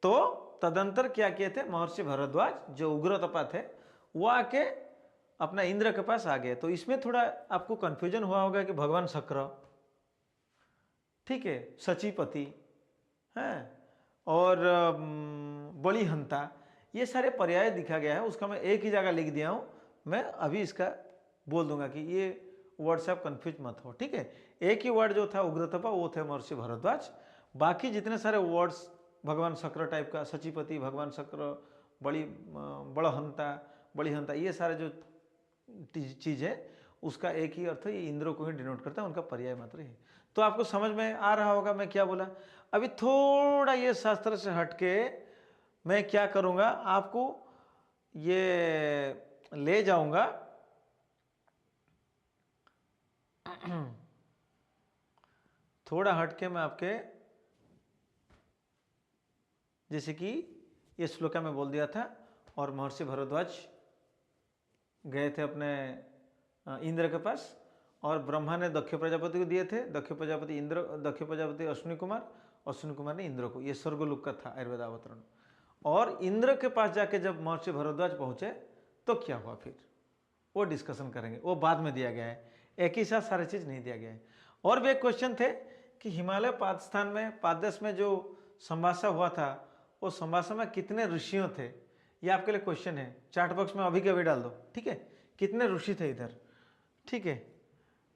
तो तदंतर क्या किए थे महर्षि भरद्वाज, जो उग्र तपा थे, वो आके अपना इंद्र के पास आ गए। तो इसमें थोड़ा आपको कंफ्यूजन हुआ होगा कि भगवान शक्र, ठीक है, सचीपति हैं, और बलिहंता, ये सारे पर्याय दिखा गया है। उसका मैं एक ही जगह लिख दिया हूँ, मैं अभी इसका बोल दूंगा कि ये वर्ड से आप कन्फ्यूज मत हो, ठीक है। एक ही वर्ड जो था उग्रतपा वो थे महर्षि भरद्वाज, बाकी जितने सारे वर्ड्स भगवान शक्र टाइप का, सचीपति, भगवान शक्र, बलिहंता, ये सारे जो चीज़ है उसका एक ही अर्थ है, ये इंद्र को ही डिनोट करता है, उनका पर्याय मात्र है। तो आपको समझ में आ रहा होगा मैं क्या बोला। अभी थोड़ा ये शास्त्र से हटके मैं क्या करूँगा, आपको ये ले जाऊँगा थोड़ा हटके मैं आपके, जैसे कि ये श्लोका में बोल दिया था, और महर्षि भरद्वाज गए थे अपने इंद्र के पास, और ब्रह्मा ने दक्ष प्रजापति को दिए थे, दक्ष प्रजापति इंद्र, दक्ष प्रजापति अश्विनी कुमार ने इंद्र को। ये स्वर्गलोक का था आयुर्वेद अवतरण। और इंद्र के पास जाके जब महर्षि भरद्वाज पहुंचे तो क्या हुआ, फिर वो डिस्कशन करेंगे, वो बाद में दिया गया है, एक ही साथ सारी चीज नहीं दिया गया है। और भी एक क्वेश्चन थे कि हिमालय पादस्थान में, पाददेश में जो संभाषा हुआ था, वो संभाषा में कितने ऋषियों थे, ये आपके लिए क्वेश्चन है। चैट बॉक्स में अभी के अभी डाल दो, ठीक है, कितने ऋषि थे इधर, ठीक है।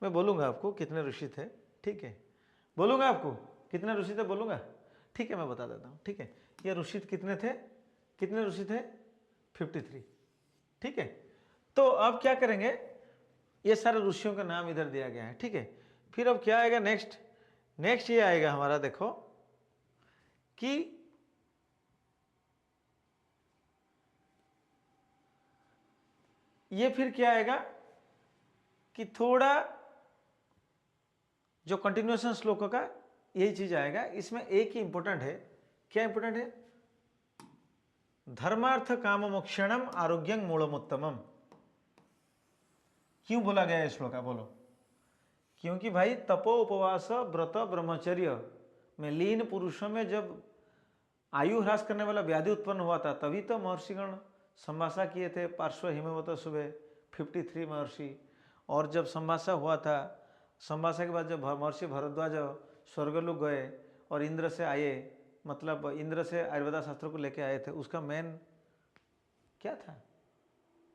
मैं बोलूँगा आपको कितने ऋषि थे, ठीक है, बोलूँगा आपको कितने ऋषि थे, बोलूँगा, ठीक है, मैं बता देता हूँ, ठीक है। ये ऋषि कितने थे, कितने ऋषि थे, 53, ठीक है। तो अब क्या करेंगे, ये सारे ऋषियों का नाम इधर दिया गया है, ठीक है। फिर अब क्या आएगा नेक्स्ट ये आएगा हमारा, देखो कि ये फिर क्या आएगा कि थोड़ा जो कंटिन्यूएशन श्लोकों का यही चीज आएगा। इसमें एक ही इंपॉर्टेंट है, क्या इंपॉर्टेंट है, धर्मार्थ काम मोक्षणम आरोग्यं मूलमोत्तमम। क्यों बोला गया है श्लोका, बोलो। क्योंकि भाई तपो उपवास व्रत ब्रह्मचर्य में लीन पुरुषों में जब आयु ह्रास करने वाला व्याधि उत्पन्न हुआ था, तभी तो महर्षिगण संभाषा किए थे। पार्श्व हिमवत सुबह 53 महर्षि। और जब संभाषा हुआ था, संभाषा के बाद जब महर्षि भरद्वाज स्वर्गलोक गए और इंद्र से आए, मतलब इंद्र से आयुर्वेद शास्त्र को लेके आए थे, उसका मेन क्या था,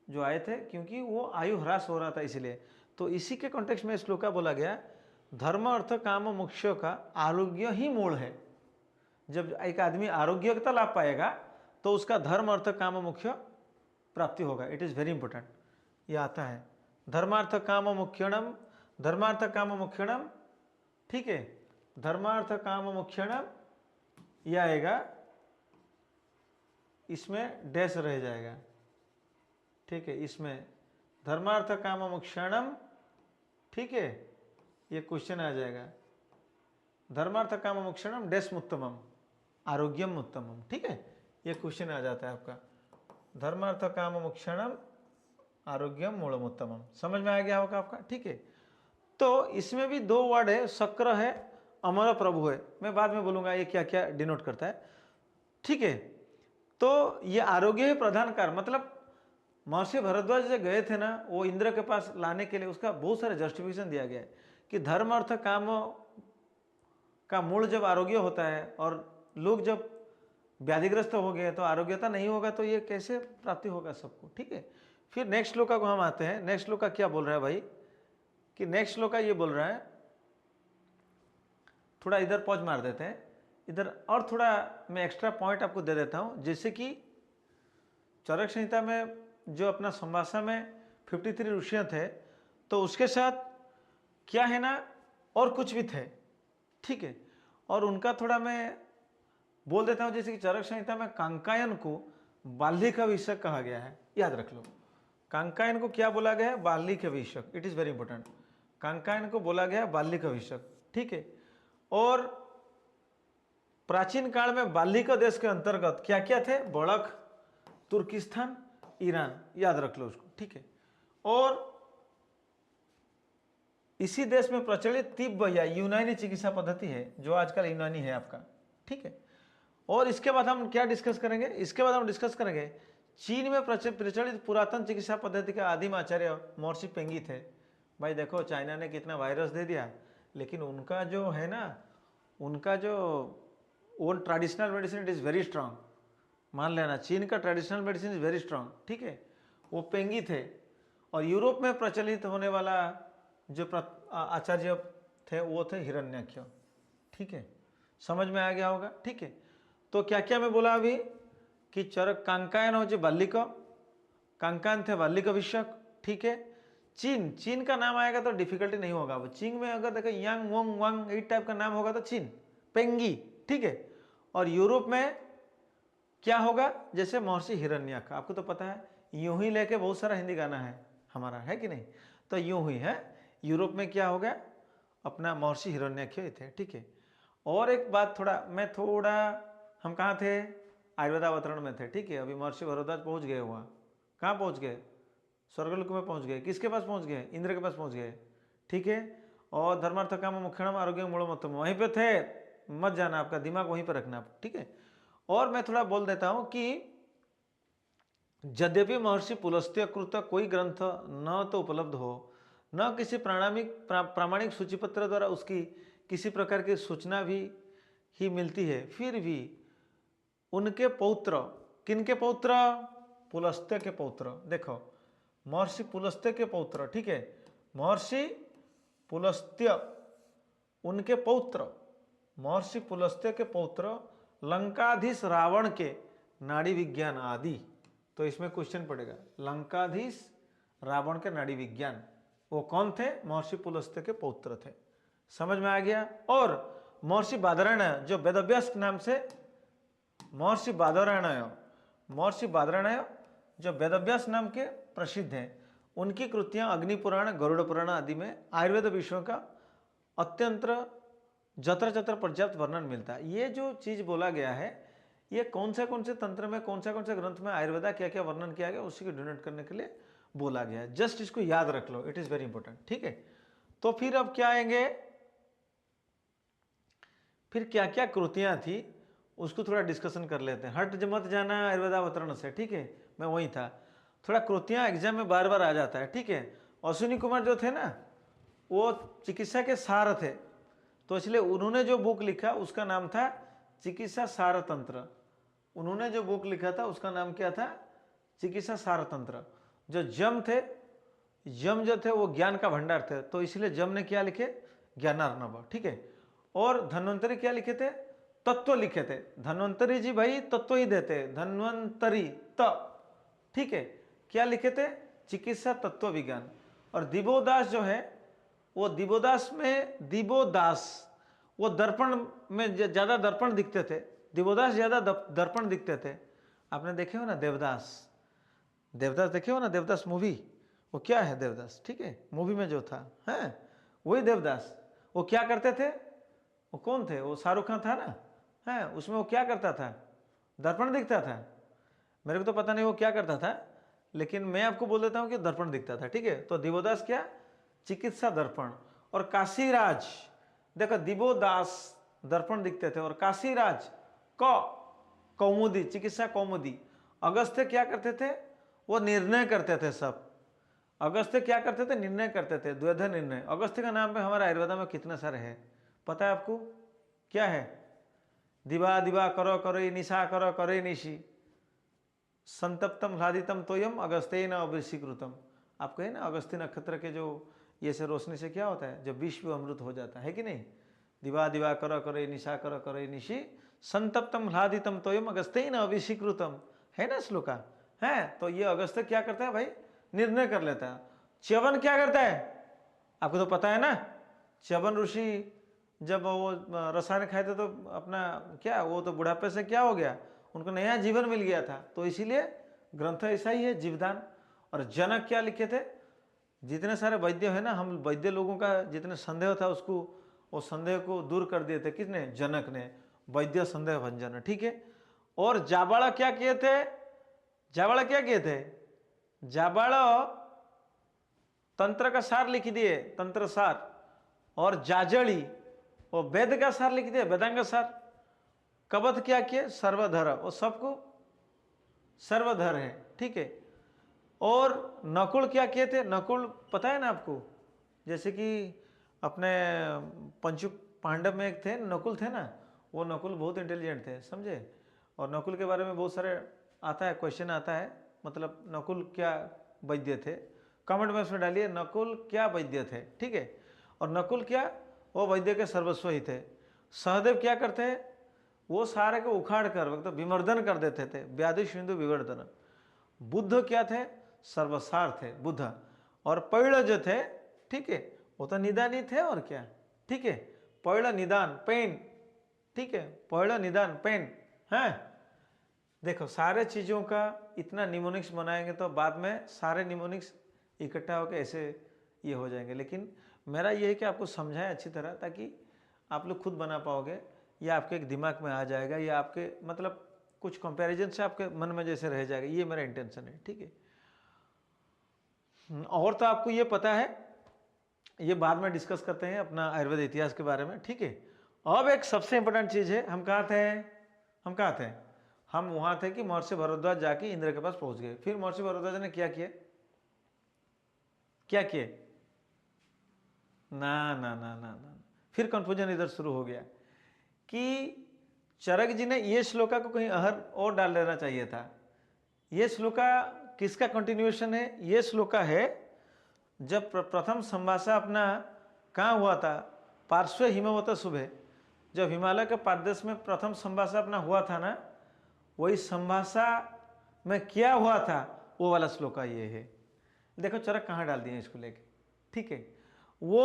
जो आए थे, क्योंकि वो आयु ह्रास हो रहा था इसलिए। तो इसी के कॉन्टेक्स्ट में श्लोक का बोला गया, धर्म अर्थ काम मोक्ष का आरोग्य ही मूल है। जब एक आदमी आरोग्यता लाभ पाएगा तो उसका धर्म अर्थ काम मोक्ष प्राप्ति होगा। It is very important. ये आता है धर्मार्थ काम मोक्षणम, धर्मार्थ काम मोक्षणम, ठीक है, धर्मार्थ काम मोक्षणम, यह आएगा, इसमें डैश रह जाएगा, ठीक है, इसमें धर्मार्थ काम मोक्षणम, ठीक है, ये क्वेश्चन आ जाएगा, धर्मार्थ काम मोक्षणम डैश उत्तमम आरोग्यम उत्तमम, ठीक है, ये क्वेश्चन आ जाता है आपका, धर्मार्थ काम मोक्षणम आरोग्यम मूलम उत्तमम। समझ में आ गया होगा आपका, ठीक है। तो इसमें भी दो वर्ड है, शक्र है, अमर प्रभु है। मैं बाद में बोलूंगा ये क्या क्या डिनोट करता है, ठीक है। तो ये आरोग्य है प्रधान कार, मतलब महर्षि भरद्वाज जो गए थे ना, वो इंद्र के पास लाने के लिए उसका बहुत सारे जस्टिफिकेशन दिया गया है कि धर्म अर्थ काम का मूल जब आरोग्य होता है और लोग जब व्याधिग्रस्त हो गए तो आरोग्यता नहीं होगा तो ये कैसे प्राप्ति होगा सबको, ठीक है। फिर नेक्स्ट श्लोक को हम आते हैं। नेक्स्ट श्लोक क्या बोल रहा है भाई, कि नेक्स्ट श्लोक ये बोल रहा है, थोड़ा इधर पॉज मार देते हैं, इधर और थोड़ा मैं एक्स्ट्रा पॉइंट आपको दे देता हूं। जैसे कि चरक संहिता में जो अपना संभाषा में 53 ऋषियां थे, तो उसके साथ क्या है ना और कुछ भी थे, ठीक है, और उनका थोड़ा मैं बोल देता हूं। जैसे कि चरक संहिता में कांकायन को बाल्ही का विषय कहा गया है, याद रख लो। कांकायन को क्या बोला गया है, बाल्ही का विषय। It is very important. कांकायन को बोला गया है बाल्ही का विषय, ठीक है। और प्राचीन काल में बाल्ही का देश के अंतर्गत क्या क्या थे, बड़क, तुर्किस्तान, ईरान, याद रख लो उसको, ठीक है। और इसी देश में प्रचलित तिब्बत या यूनानी चिकित्सा पद्धति है, जो आजकल यूनानी है आपका, ठीक है। और इसके बाद हम क्या डिस्कस करेंगे, इसके बाद हम डिस्कस करेंगे चीन में प्रचलित पुरातन चिकित्सा पद्धति का आदिम आचार्य महर्षि पेंगी थे। भाई देखो, चाइना ने कितना वायरस दे दिया, लेकिन उनका जो है ना, उनका जो own traditional medicine it is very strong. मान लेना, चीन का traditional medicine is very strong, ठीक है, वो पेंगी थे। और यूरोप में प्रचलित होने वाला जो आचार्य थे वो थे हिरण्याक्ष, ठीक है। समझ में आ गया होगा, ठीक है। तो क्या क्या मैं बोला अभी कि चरक कांकायन हो जो बाल्ही का, कांकायन थे बाल्ही का विषयक, ठीक है। चीन, चीन का नाम आएगा तो डिफिकल्टी नहीं होगा। वो चीन में अगर देखो यांग वोंग वांग इस टाइप का नाम होगा तो चीन, पेंगी, ठीक है। और यूरोप में क्या होगा, जैसे महर्षि हिरण्याक्ष, आपको तो पता है, यूं ही लेके बहुत सारा हिंदी गाना है हमारा, है कि नहीं। तो यूं ही है, यूरोप में क्या हो गया, अपना महर्षि हिरण्याक्ष थे, ठीक है। और एक बात हम कहाँ थे, आयुर्वेदावतरण में थे, ठीक है। अभी महर्षि भरद्वाज पहुँच गए, वहाँ कहाँ पहुँच गए, स्वर्गलोक में पहुँच गए। किसके पास पहुँच गए, इंद्र के पास पहुँच गए, ठीक है। और धर्मार्थ काम मोक्षणम आरोग्य मूलमत्तम, वहीं पे थे, मत जाना, आपका दिमाग वहीं पर रखना, ठीक है। और मैं थोड़ा बोल देता हूँ कि यद्यपि महर्षि पुलस्त्य कृत कोई ग्रंथ न तो उपलब्ध हो, न किसी प्रामाणिक सूचीपत्र द्वारा उसकी किसी प्रकार की सूचना भी ही मिलती है, फिर भी उनके पौत्र, किनके पौत्र, पुलस्त्य के पौत्र, देखो महर्षि पुलस्त्य के पौत्र, ठीक है, महर्षि पुलस्त्य, उनके पौत्र, महर्षि पुलस्त्य के पौत्र लंकाधीश रावण के नाड़ी विज्ञान आदि। तो इसमें क्वेश्चन पड़ेगा, लंकाधीश रावण के नाड़ी विज्ञान, वो कौन थे, महर्षि पुलस्त्य के पौत्र थे। समझ में आ गया। और महर्षि बादरायण जो वेदव्यास नाम से, महर्षि बादरायण जो वेदव्यास नाम के प्रसिद्ध हैं, उनकी कृतियां अग्निपुराण, गरुड़ पुराण आदि में आयुर्वेद विषयों का अत्यंत जत्र जत्र पर्याप्त वर्णन मिलता है। ये जो चीज़ बोला गया है, ये कौन से तंत्र में, कौन से ग्रंथ में आयुर्वेदा क्या क्या वर्णन किया गया, उसी को डिनोट करने के लिए बोला गया है। जस्ट इसको याद रख लो, इट इज़ वेरी इंपॉर्टेंट, ठीक है। तो फिर अब क्या आएंगे, फिर क्या क्या कृतियाँ थी उसको थोड़ा डिस्कशन कर लेते हैं। हट मत जाना आयुर्वेदावतरण से, ठीक है, मैं वहीं था। थोड़ा कृतियाँ एग्जाम में बार बार आ जाता है, ठीक है। अश्विनी कुमार जो थे ना, वो चिकित्सा के सार थे, तो इसलिए उन्होंने जो बुक लिखा उसका नाम था चिकित्सा सार तंत्र। उन्होंने जो बुक लिखा था उसका नाम क्या था, चिकित्सा सार तंत्र। जो जम थे, जम जो थे वो ज्ञान का भंडार थे, तो इसलिए जम ने क्या लिखे, ज्ञानार्णव, ठीक है। और धन्वंतरी क्या लिखे थे, तत्व लिखे थे। धन्वंतरी जी भाई तत्व ही देते, धन्वंतरी त, ठीक है। क्या लिखे थे, चिकित्सा तत्व विज्ञान। और दिबोदास जो है, वो दिबोदास में, दिबोदास वो दर्पण में ज़्यादा दर्पण दिखते थे, दिबोदास ज़्यादा दर्पण दिखते थे। आपने देखे हो ना देवदास, देवदास देखे हो ना, देवदास मूवी, वो क्या है देवदास, ठीक है, मूवी में जो था, हैं वही देवदास। वो क्या करते थे, वो कौन थे, वो शाहरुख खान था ना, हैं उसमें वो क्या करता था, दर्पण दिखता था। मेरे को तो पता नहीं वो क्या करता था, लेकिन मैं आपको बोल देता हूँ कि दर्पण दिखता था, ठीक है। तो दिबोदास क्या, चिकित्सा दर्पण। और काशीराज, देखो दिबोदास दर्पण दिखते थे, और काशीराज कौमुदी, चिकित्सा कौमुदी। अगस्त्य क्या करते थे, वो निर्णय करते थे सब। अगस्त्य क्या करते थे, निर्णय करते थे, द्वैध निर्णय। अगस्त्य का नाम पे हमारे आयुर्वेदा में कितने सारे हैं पता है आपको, क्या है, दिवा दिवा करो करो निशा करो करो निशी, संतप्तम ह्लादितम तोयम अगस्त्येन अभिषीकृतम। आपको है ना, अगस्त्य नक्षत्र के जो ये से रोशनी से क्या होता है, जब विश्व अमृत हो जाता है कि नहीं, दिवा दिवा करो करो निशा करो करो निशी, संतप्तम ह्लादितम तोयम अगस्त्येन अभिषीकृतम, है ना श्लोका, है। तो ये अगस्त्य क्या करता है भाई, निर्णय कर लेता है। च्यवन क्या करता है, आपको तो पता है ना, च्यवन ऋषि जब वो रसायन खाए थे तो अपना क्या, वो तो बुढ़ापे से क्या हो गया, उनको नया जीवन मिल गया था। तो इसीलिए ग्रंथ ऐसा ही है, जीवदान। और जनक क्या लिखे थे, जितने सारे वैद्य है ना, हम वैद्य लोगों का जितने संदेह था उसको, वो संदेह को दूर कर दिए थे, किसने, जनक ने, वैद्य संदेह भंजन, ठीक है। और जाबाला क्या किए थे, जाबाला क्या किए थे, जाबाला तंत्र का सार लिख दिए, तंत्र सार। और जाजड़ी वो वेद का सार लिख दिया, वेदांग सार। कबत क्या किए, सर्वधर, वो सबको सर्वधर है, ठीक है। और नकुल क्या किए थे, नकुल पता है ना आपको, जैसे कि अपने पंचु पांडव में एक थे नकुल थे ना, वो नकुल बहुत इंटेलिजेंट थे, समझे। और नकुल के बारे में बहुत सारे आता है, क्वेश्चन आता है, मतलब नकुल क्या वैद्य थे, कमेंट में उसमें डालिए नकुल क्या वैद्य थे, ठीक है। और नकुल क्या, वो वैद्य के सर्वस्व ही थे। सहदेव क्या करते हैं, वो सारे को उखाड़ कर मतलब विमर्दन कर देते थे, व्याधि सिंधु विवर्धन। बुद्ध क्या थे, सर्वसार थे बुद्ध। और पैड़ जो थे, ठीक है, वो तो निदानी थे, और क्या, ठीक है, पैड़ निदान पेन, ठीक है, पैड़ निदान पेन है। देखो सारे चीज़ों का इतना निमोनिक्स बनाएंगे तो बाद में सारे निमोनिक्स इकट्ठा होकर ऐसे ये हो जाएंगे। लेकिन मेरा ये है कि आपको समझाएं अच्छी तरह, ताकि आप लोग खुद बना पाओगे, या आपके एक दिमाग में आ जाएगा, या आपके मतलब कुछ कंपैरिजन से आपके मन में जैसे रह जाएगा, ये मेरा इंटेंशन है, ठीक है। और तो आपको ये पता है, ये बाद में डिस्कस करते हैं अपना आयुर्वेद इतिहास के बारे में, ठीक है। अब एक सबसे इंपॉर्टेंट चीज़ है, हम कहाँ थे, हम वहाँ थे कि महर्षि भरद्वाज जाके इंद्र के पास पहुँच गए। फिर महर्षि भरद्वाज ने क्या किए, ना ना ना ना ना, फिर कंफ्यूजन इधर शुरू हो गया कि चरक जी ने ये श्लोका को कहीं अहर और डाल लेना चाहिए था। ये श्लोका किसका कंटिन्यूएशन है, ये श्लोका है जब प्रथम संभाषा अपना कहाँ हुआ था, पार्श्व हिमवत सुबह, जब हिमालय के पाददेश में प्रथम संभाषा अपना हुआ था ना, वही संभाषा में क्या हुआ था, वो वाला श्लोका ये है। देखो चरक कहाँ डाल दिए इसको लेके, ठीक है। वो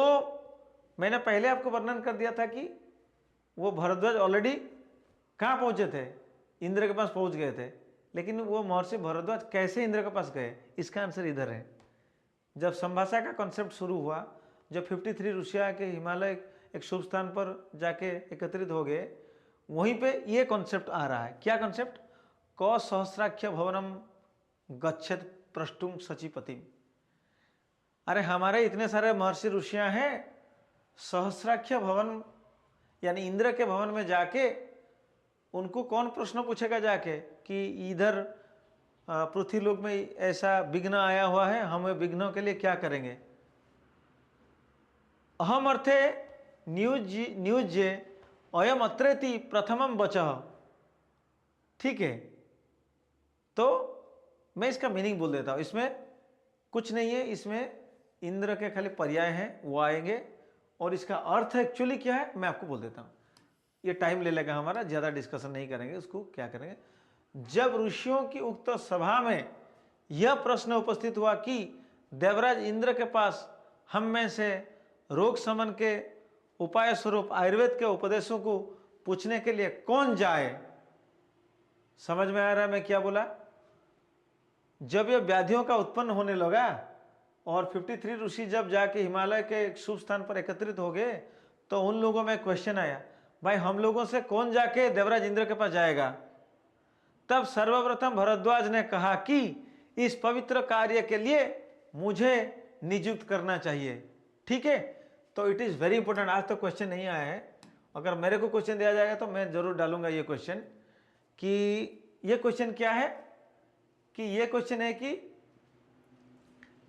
मैंने पहले आपको वर्णन कर दिया था कि वो भरद्वाज ऑलरेडी कहाँ पहुँचे थे, इंद्र के पास पहुँच गए थे। लेकिन वो महर्षि भरद्वाज कैसे इंद्र के पास गए, इसका आंसर इधर है। जब संभाषा का कॉन्सेप्ट शुरू हुआ, जब 53 ऋषियाँ के हिमालय एक शुभ स्थान पर जाके एकत्रित हो गए, वहीं पे ये कॉन्सेप्ट आ रहा है। क्या कॉन्सेप्ट, क सहस्राख्य भवनम गच्छत प्रष्टुम सचिपतिम। अरे हमारे इतने सारे महर्षि ऋषियाँ हैं, सहस्राख्य भवन यानी इंद्र के भवन में जाके उनको कौन प्रश्न पूछेगा जाके कि इधर पृथ्वीलोक में ऐसा विघ्न आया हुआ है, हम विघ्नों के लिए क्या करेंगे। अहम अर्थे न्यूज्य अयम अत्रेति प्रथमम वचः, ठीक है। तो मैं इसका मीनिंग बोल देता हूँ। इसमें कुछ नहीं है, इसमें इंद्र के खाली पर्याय हैं वो आएंगे, और इसका अर्थ एक्चुअली क्या है मैं आपको बोल देता हूँ। ये टाइम ले लेगा हमारा, ज़्यादा डिस्कशन नहीं करेंगे उसको। क्या करेंगे, जब ऋषियों की उक्त सभा में यह प्रश्न उपस्थित हुआ कि देवराज इंद्र के पास हम में से रोग शमन के उपाय स्वरूप आयुर्वेद के उपदेशों को पूछने के लिए कौन जाए। समझ में आ रहा है मैं क्या बोला? जब ये व्याधियों का उत्पन्न होने लगा और 53 ऋषि जब जाके हिमालय के एक शुभ स्थान पर एकत्रित हो गए, तो उन लोगों में क्वेश्चन आया, भाई हम लोगों से कौन जाके देवराज इंद्र के पास जाएगा। तब सर्वप्रथम भरद्वाज ने कहा कि इस पवित्र कार्य के लिए मुझे नियुक्त करना चाहिए। ठीक है, तो इट इज वेरी इंपॉर्टेंट। आज तो क्वेश्चन नहीं आया है, अगर मेरे को क्वेश्चन दिया जाएगा तो मैं जरूर डालूंगा ये क्वेश्चन। कि ये क्वेश्चन क्या है, कि ये क्वेश्चन है कि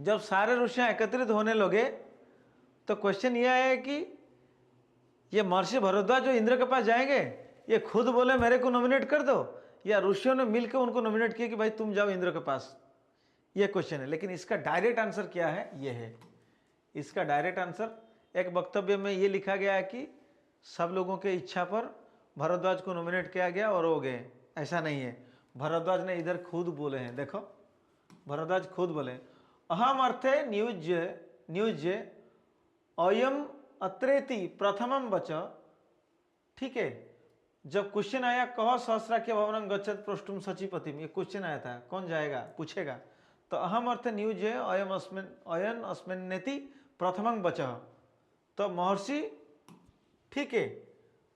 जब सारे ऋषियां एकत्रित होने लगे तो क्वेश्चन यह है कि ये महर्षि भरद्वाज जो इंद्र के पास जाएंगे, ये खुद बोले मेरे को नॉमिनेट कर दो, या ऋषियों ने मिलकर उनको नॉमिनेट किया कि भाई तुम जाओ इंद्र के पास। ये क्वेश्चन है। लेकिन इसका डायरेक्ट आंसर क्या है, ये है इसका डायरेक्ट आंसर। एक वक्तव्य में ये लिखा गया है कि सब लोगों के इच्छा पर भरद्वाज को नॉमिनेट किया गया और हो गए। ऐसा नहीं है, भरद्वाज ने इधर खुद बोले हैं। देखो, भरद्वाज खुद बोले, अहम अर्थे न्यूज्य अयम अत्रेति प्रथमम वच। ठीक है, जब क्वेश्चन आया कह सहस्राख्य भवनम गच्छत प्रष्टुम सचिपतिम, ये क्वेश्चन आया था कौन जाएगा पूछेगा, तो अहम अर्थ न्यूज है अयन अस्मिन्नेति प्रथमं वच। तो महर्षि, ठीक है,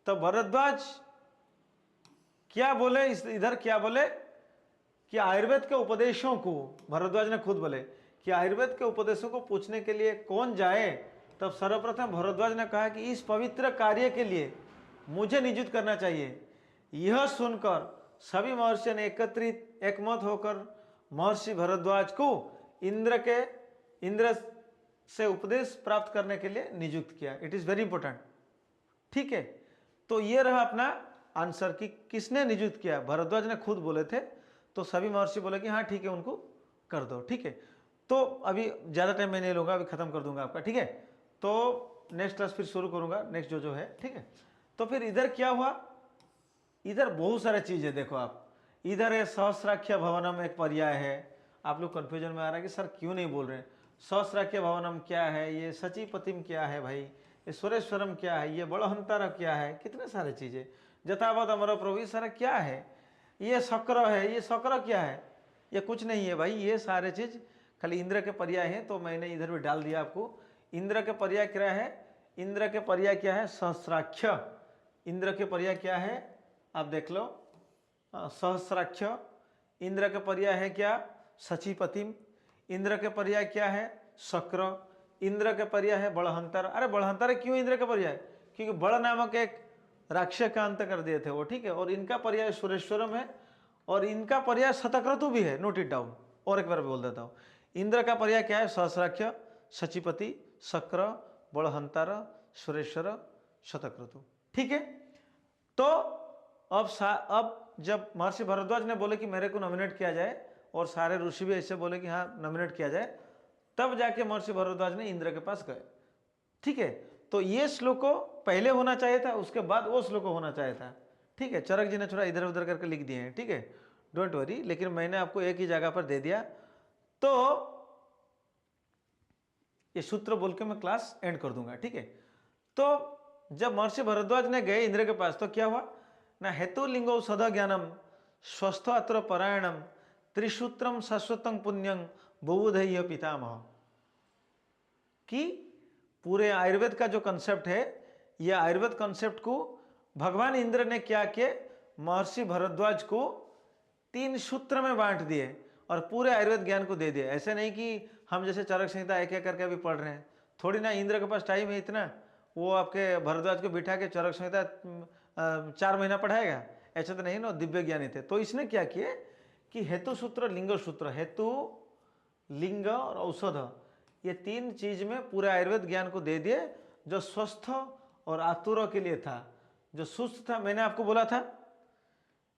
तो भरद्वाज क्या बोले, इधर क्या बोले कि आयुर्वेद के उपदेशों को, भरद्वाज ने खुद बोले कि आयुर्वेद के उपदेशों को पूछने के लिए कौन जाए। तब सर्वप्रथम भरद्वाज ने कहा कि इस पवित्र कार्य के लिए मुझे नियुक्त करना चाहिए। यह सुनकर सभी महर्षि ने एकत्रित एकमत होकर महर्षि भरद्वाज को इंद्र से उपदेश प्राप्त करने के लिए नियुक्त किया। It is very important. ठीक है, तो ये रहा अपना आंसर कि किसने नियुक्त किया। भरद्वाज ने खुद बोले थे, तो सभी महर्षि बोले कि हाँ ठीक है उनको कर दो। ठीक है, तो अभी ज़्यादा टाइम मैं नहीं लूँगा, अभी खत्म कर दूंगा आपका। ठीक है, तो नेक्स्ट क्लास फिर शुरू करूँगा, नेक्स्ट जो है। ठीक है, तो फिर इधर क्या हुआ, इधर बहुत सारे चीज़ें देखो आप। इधर है सहस्राख्य भवनम, एक पर्याय है। आप लोग कंफ्यूजन में आ रहा है कि सर क्यों नहीं बोल रहे हैं। सहस्राख्य भवनम क्या है, ये सचिपतिम क्या है भाई, ये सुरेश्वरम क्या है, ये बड़हंतर क्या है, कितने सारे चीज़ें। जथावत अमर प्रभु, ये सारा क्या है, ये शक्र है, ये शक्र क्या है, ये कुछ नहीं है भाई। ये सारे चीज़ खाली इंद्र के पर्याय हैं, तो मैंने इधर भी डाल दिया आपको। इंद्र के पर्याय क्या है, इंद्र के पर्याय क्या है, सहस्राख्य। इंद्र के पर्याय क्या है आप देख लो, सहस्राख्य। इंद्र के पर्याय है क्या, सचिपतिम। इंद्र के पर्याय क्या है, शक्र। इंद्र के पर्याय है बड़हंतर। अरे बड़हंतर क्यों इंद्र के पर्याय, क्योंकि बड़ नामक एक राक्षस का अंत कर दिए थे वो। ठीक है, और इनका पर्याय सुरेश्वरम है, और इनका पर्याय शतक्रतु भी है। नोट इट डाउन, और एक बार बोल देता हूँ। इंद्र का पर्याय क्या है, सहस्राख्य, सचिपति, शक्र, बड़हंतर, सुरेश्वर, शतक्रतु। ठीक है, तो अब जब महर्षि भरद्वाज ने बोले कि मेरे को नॉमिनेट किया जाए, और सारे ऋषि भी ऐसे बोले कि हाँ नॉमिनेट किया जाए, तब जाके महर्षि भरद्वाज ने इंद्र के पास गए। ठीक है, तो ये श्लोक पहले होना चाहिए था, उसके बाद वो श्लोक होना चाहिए था। ठीक है, चरक जी ने थोड़ा इधर उधर करके लिख दिए हैं। ठीक है, डोंट वरी, लेकिन मैंने आपको एक ही जगह पर दे दिया। तो ये सूत्र बोल के मैं क्लास एंड कर दूंगा। ठीक है, तो जब महर्षि भरद्वाज ने गए इंद्र के पास, तो क्या हुआ ना, हेतु लिंगो सदा ज्ञानम स्वस्थ अत्र परायणम त्रिसूत्रम शाश्वतं पुण्यं बहुधैय पितामह। कि पूरे आयुर्वेद का जो कंसेप्ट है, ये आयुर्वेद कंसेप्ट को भगवान इंद्र ने क्या किए, महर्षि भरद्वाज को 3 सूत्र में बांट दिए और पूरे आयुर्वेद ज्ञान को दे दिए। ऐसे नहीं कि हम जैसे चरक संहिता एक एक करके अभी पढ़ रहे हैं, थोड़ी ना। इंद्र के पास टाइम है इतना, वो आपके भरद्वाज को बिठा के चरक संहिता 4 महीना पढ़ाएगा, ऐसा तो नहीं ना, दिव्य ज्ञानी थे। तो इसने क्या किए कि हेतु सूत्र, लिंग सूत्र, हेतु, लिंग और औषध, ये 3 चीज में पूरे आयुर्वेद ज्ञान को दे दिए, जो स्वस्थ और आतुर के लिए था। जो सुस्त था, मैंने आपको बोला था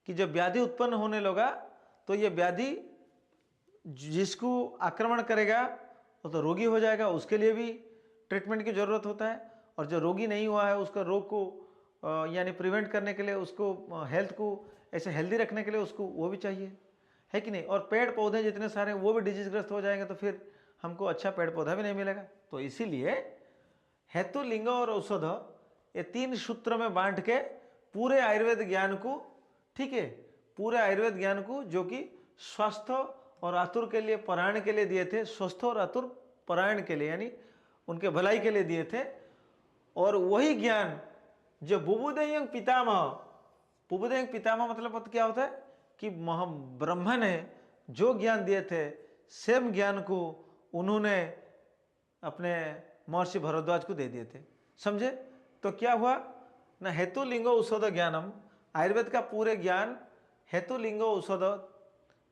कि जब व्याधि उत्पन्न होने लगा, तो ये व्याधि जिसको आक्रमण करेगा वो तो रोगी हो जाएगा, उसके लिए भी ट्रीटमेंट की ज़रूरत होता है। और जो रोगी नहीं हुआ है उसका रोग को यानी प्रिवेंट करने के लिए, उसको हेल्थ को ऐसे हेल्दी रखने के लिए उसको वो भी चाहिए, है कि नहीं। और पेड़ पौधे जितने सारे वो भी डिजीजग्रस्त हो जाएंगे तो फिर हमको अच्छा पेड़ पौधा भी नहीं मिलेगा। तो इसीलिए हेतु, लिंग और औषध ये 3 सूत्र में बांट के पूरे आयुर्वेद ज्ञान को, ठीक है, पूरे आयुर्वेद ज्ञान को जो कि स्वस्थ और आतुर के लिए, परायण के लिए दिए थे, स्वस्थ और आतुर परायण के लिए यानी उनके भलाई के लिए दिए थे। और वही ज्ञान जो बुबुदेयं पितामह, बुबुदेयं पितामह मतलब क्या होता है कि ब्रह्मा ने जो ज्ञान दिए थे सेम ज्ञान को उन्होंने अपने महर्षि भरद्वाज को दे दिए थे, समझे। तो क्या हुआ ना, हेतु लिंग औषध ज्ञानम, आयुर्वेद का पूरे ज्ञान हेतु लिंग औषध,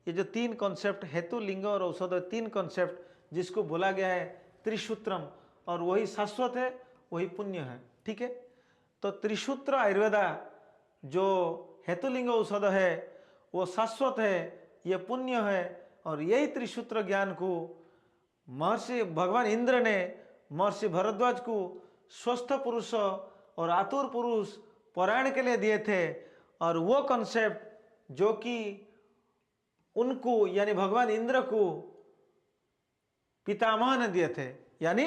ये जो 3 कॉन्सेप्ट हेतु लिंग और औषध 3 कॉन्सेप्ट जिसको बोला गया है त्रिसूत्रम, और वही शाश्वत है, वही पुण्य है, ठीक है। तो त्रिसूत्र आयुर्वेदा जो हेतु लिंग औषध है वो शाश्वत है, ये पुण्य है। और यही त्रिसूत्र ज्ञान को महर्षि भगवान इंद्र ने महर्षि भरद्वाज को स्वस्थ पुरुष और आतुर पुरुष परायण के लिए दिए थे। और वो कॉन्सेप्ट जो कि उनको यानी भगवान इंद्र को पितामह ने दिए थे यानी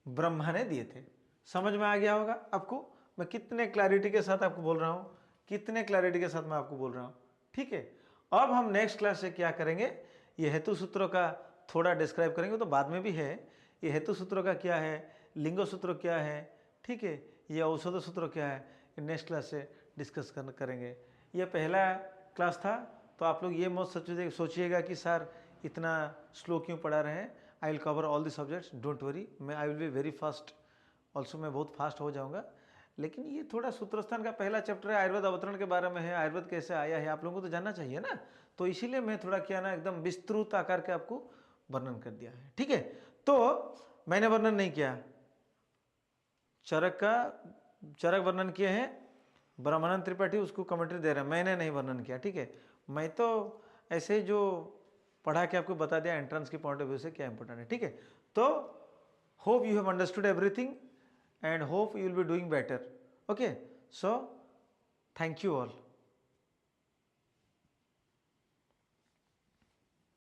ब्रह्मा ने दिए थे। समझ में आ गया होगा आपको, मैं कितने क्लैरिटी के साथ आपको बोल रहा हूं, कितने क्लैरिटी के साथ मैं आपको बोल रहा हूं, ठीक है। अब हम नेक्स्ट क्लास से क्या करेंगे, ये हेतु सूत्रों का थोड़ा डिस्क्राइब करेंगे, तो बाद में भी है, ये हेतु सूत्रों का क्या है, लिंग सूत्र क्या है, ठीक है, ये औषध सूत्र क्या है, नेक्स्ट क्लास से डिस्कस करेंगे। ये पहला क्लास था, तो आप लोग ये मत सोचिएगा कि सर इतना स्लो क्यों पढ़ा रहे हैं। I will cover all the subjects, don't worry, मैं I will be very fast also, मैं बहुत फास्ट हो जाऊंगा। लेकिन ये थोड़ा सूत्रस्थान का पहला चैप्टर है, आयुर्वेद अवतरण के बारे में है, आयुर्वेद कैसे आया है आप लोगों को तो जानना चाहिए ना। तो इसीलिए मैं थोड़ा क्या ना एकदम विस्तृत आकार के आपको वर्णन कर दिया है, ठीक है। तो मैंने वर्णन नहीं किया, चरक वर्णन किए हैं, ब्रह्मानंद त्रिपाठी उसको कमेंट्री दे रहे हैं, मैंने नहीं वर्णन किया, ठीक है। मैं तो ऐसे जो पढ़ा के आपको बता दिया एंट्रेंस के पॉइंट ऑफ व्यू से क्या इंपॉर्टेंट है, ठीक है। तो hope you have understood everything and hope you will be doing better. Okay, so thank you all.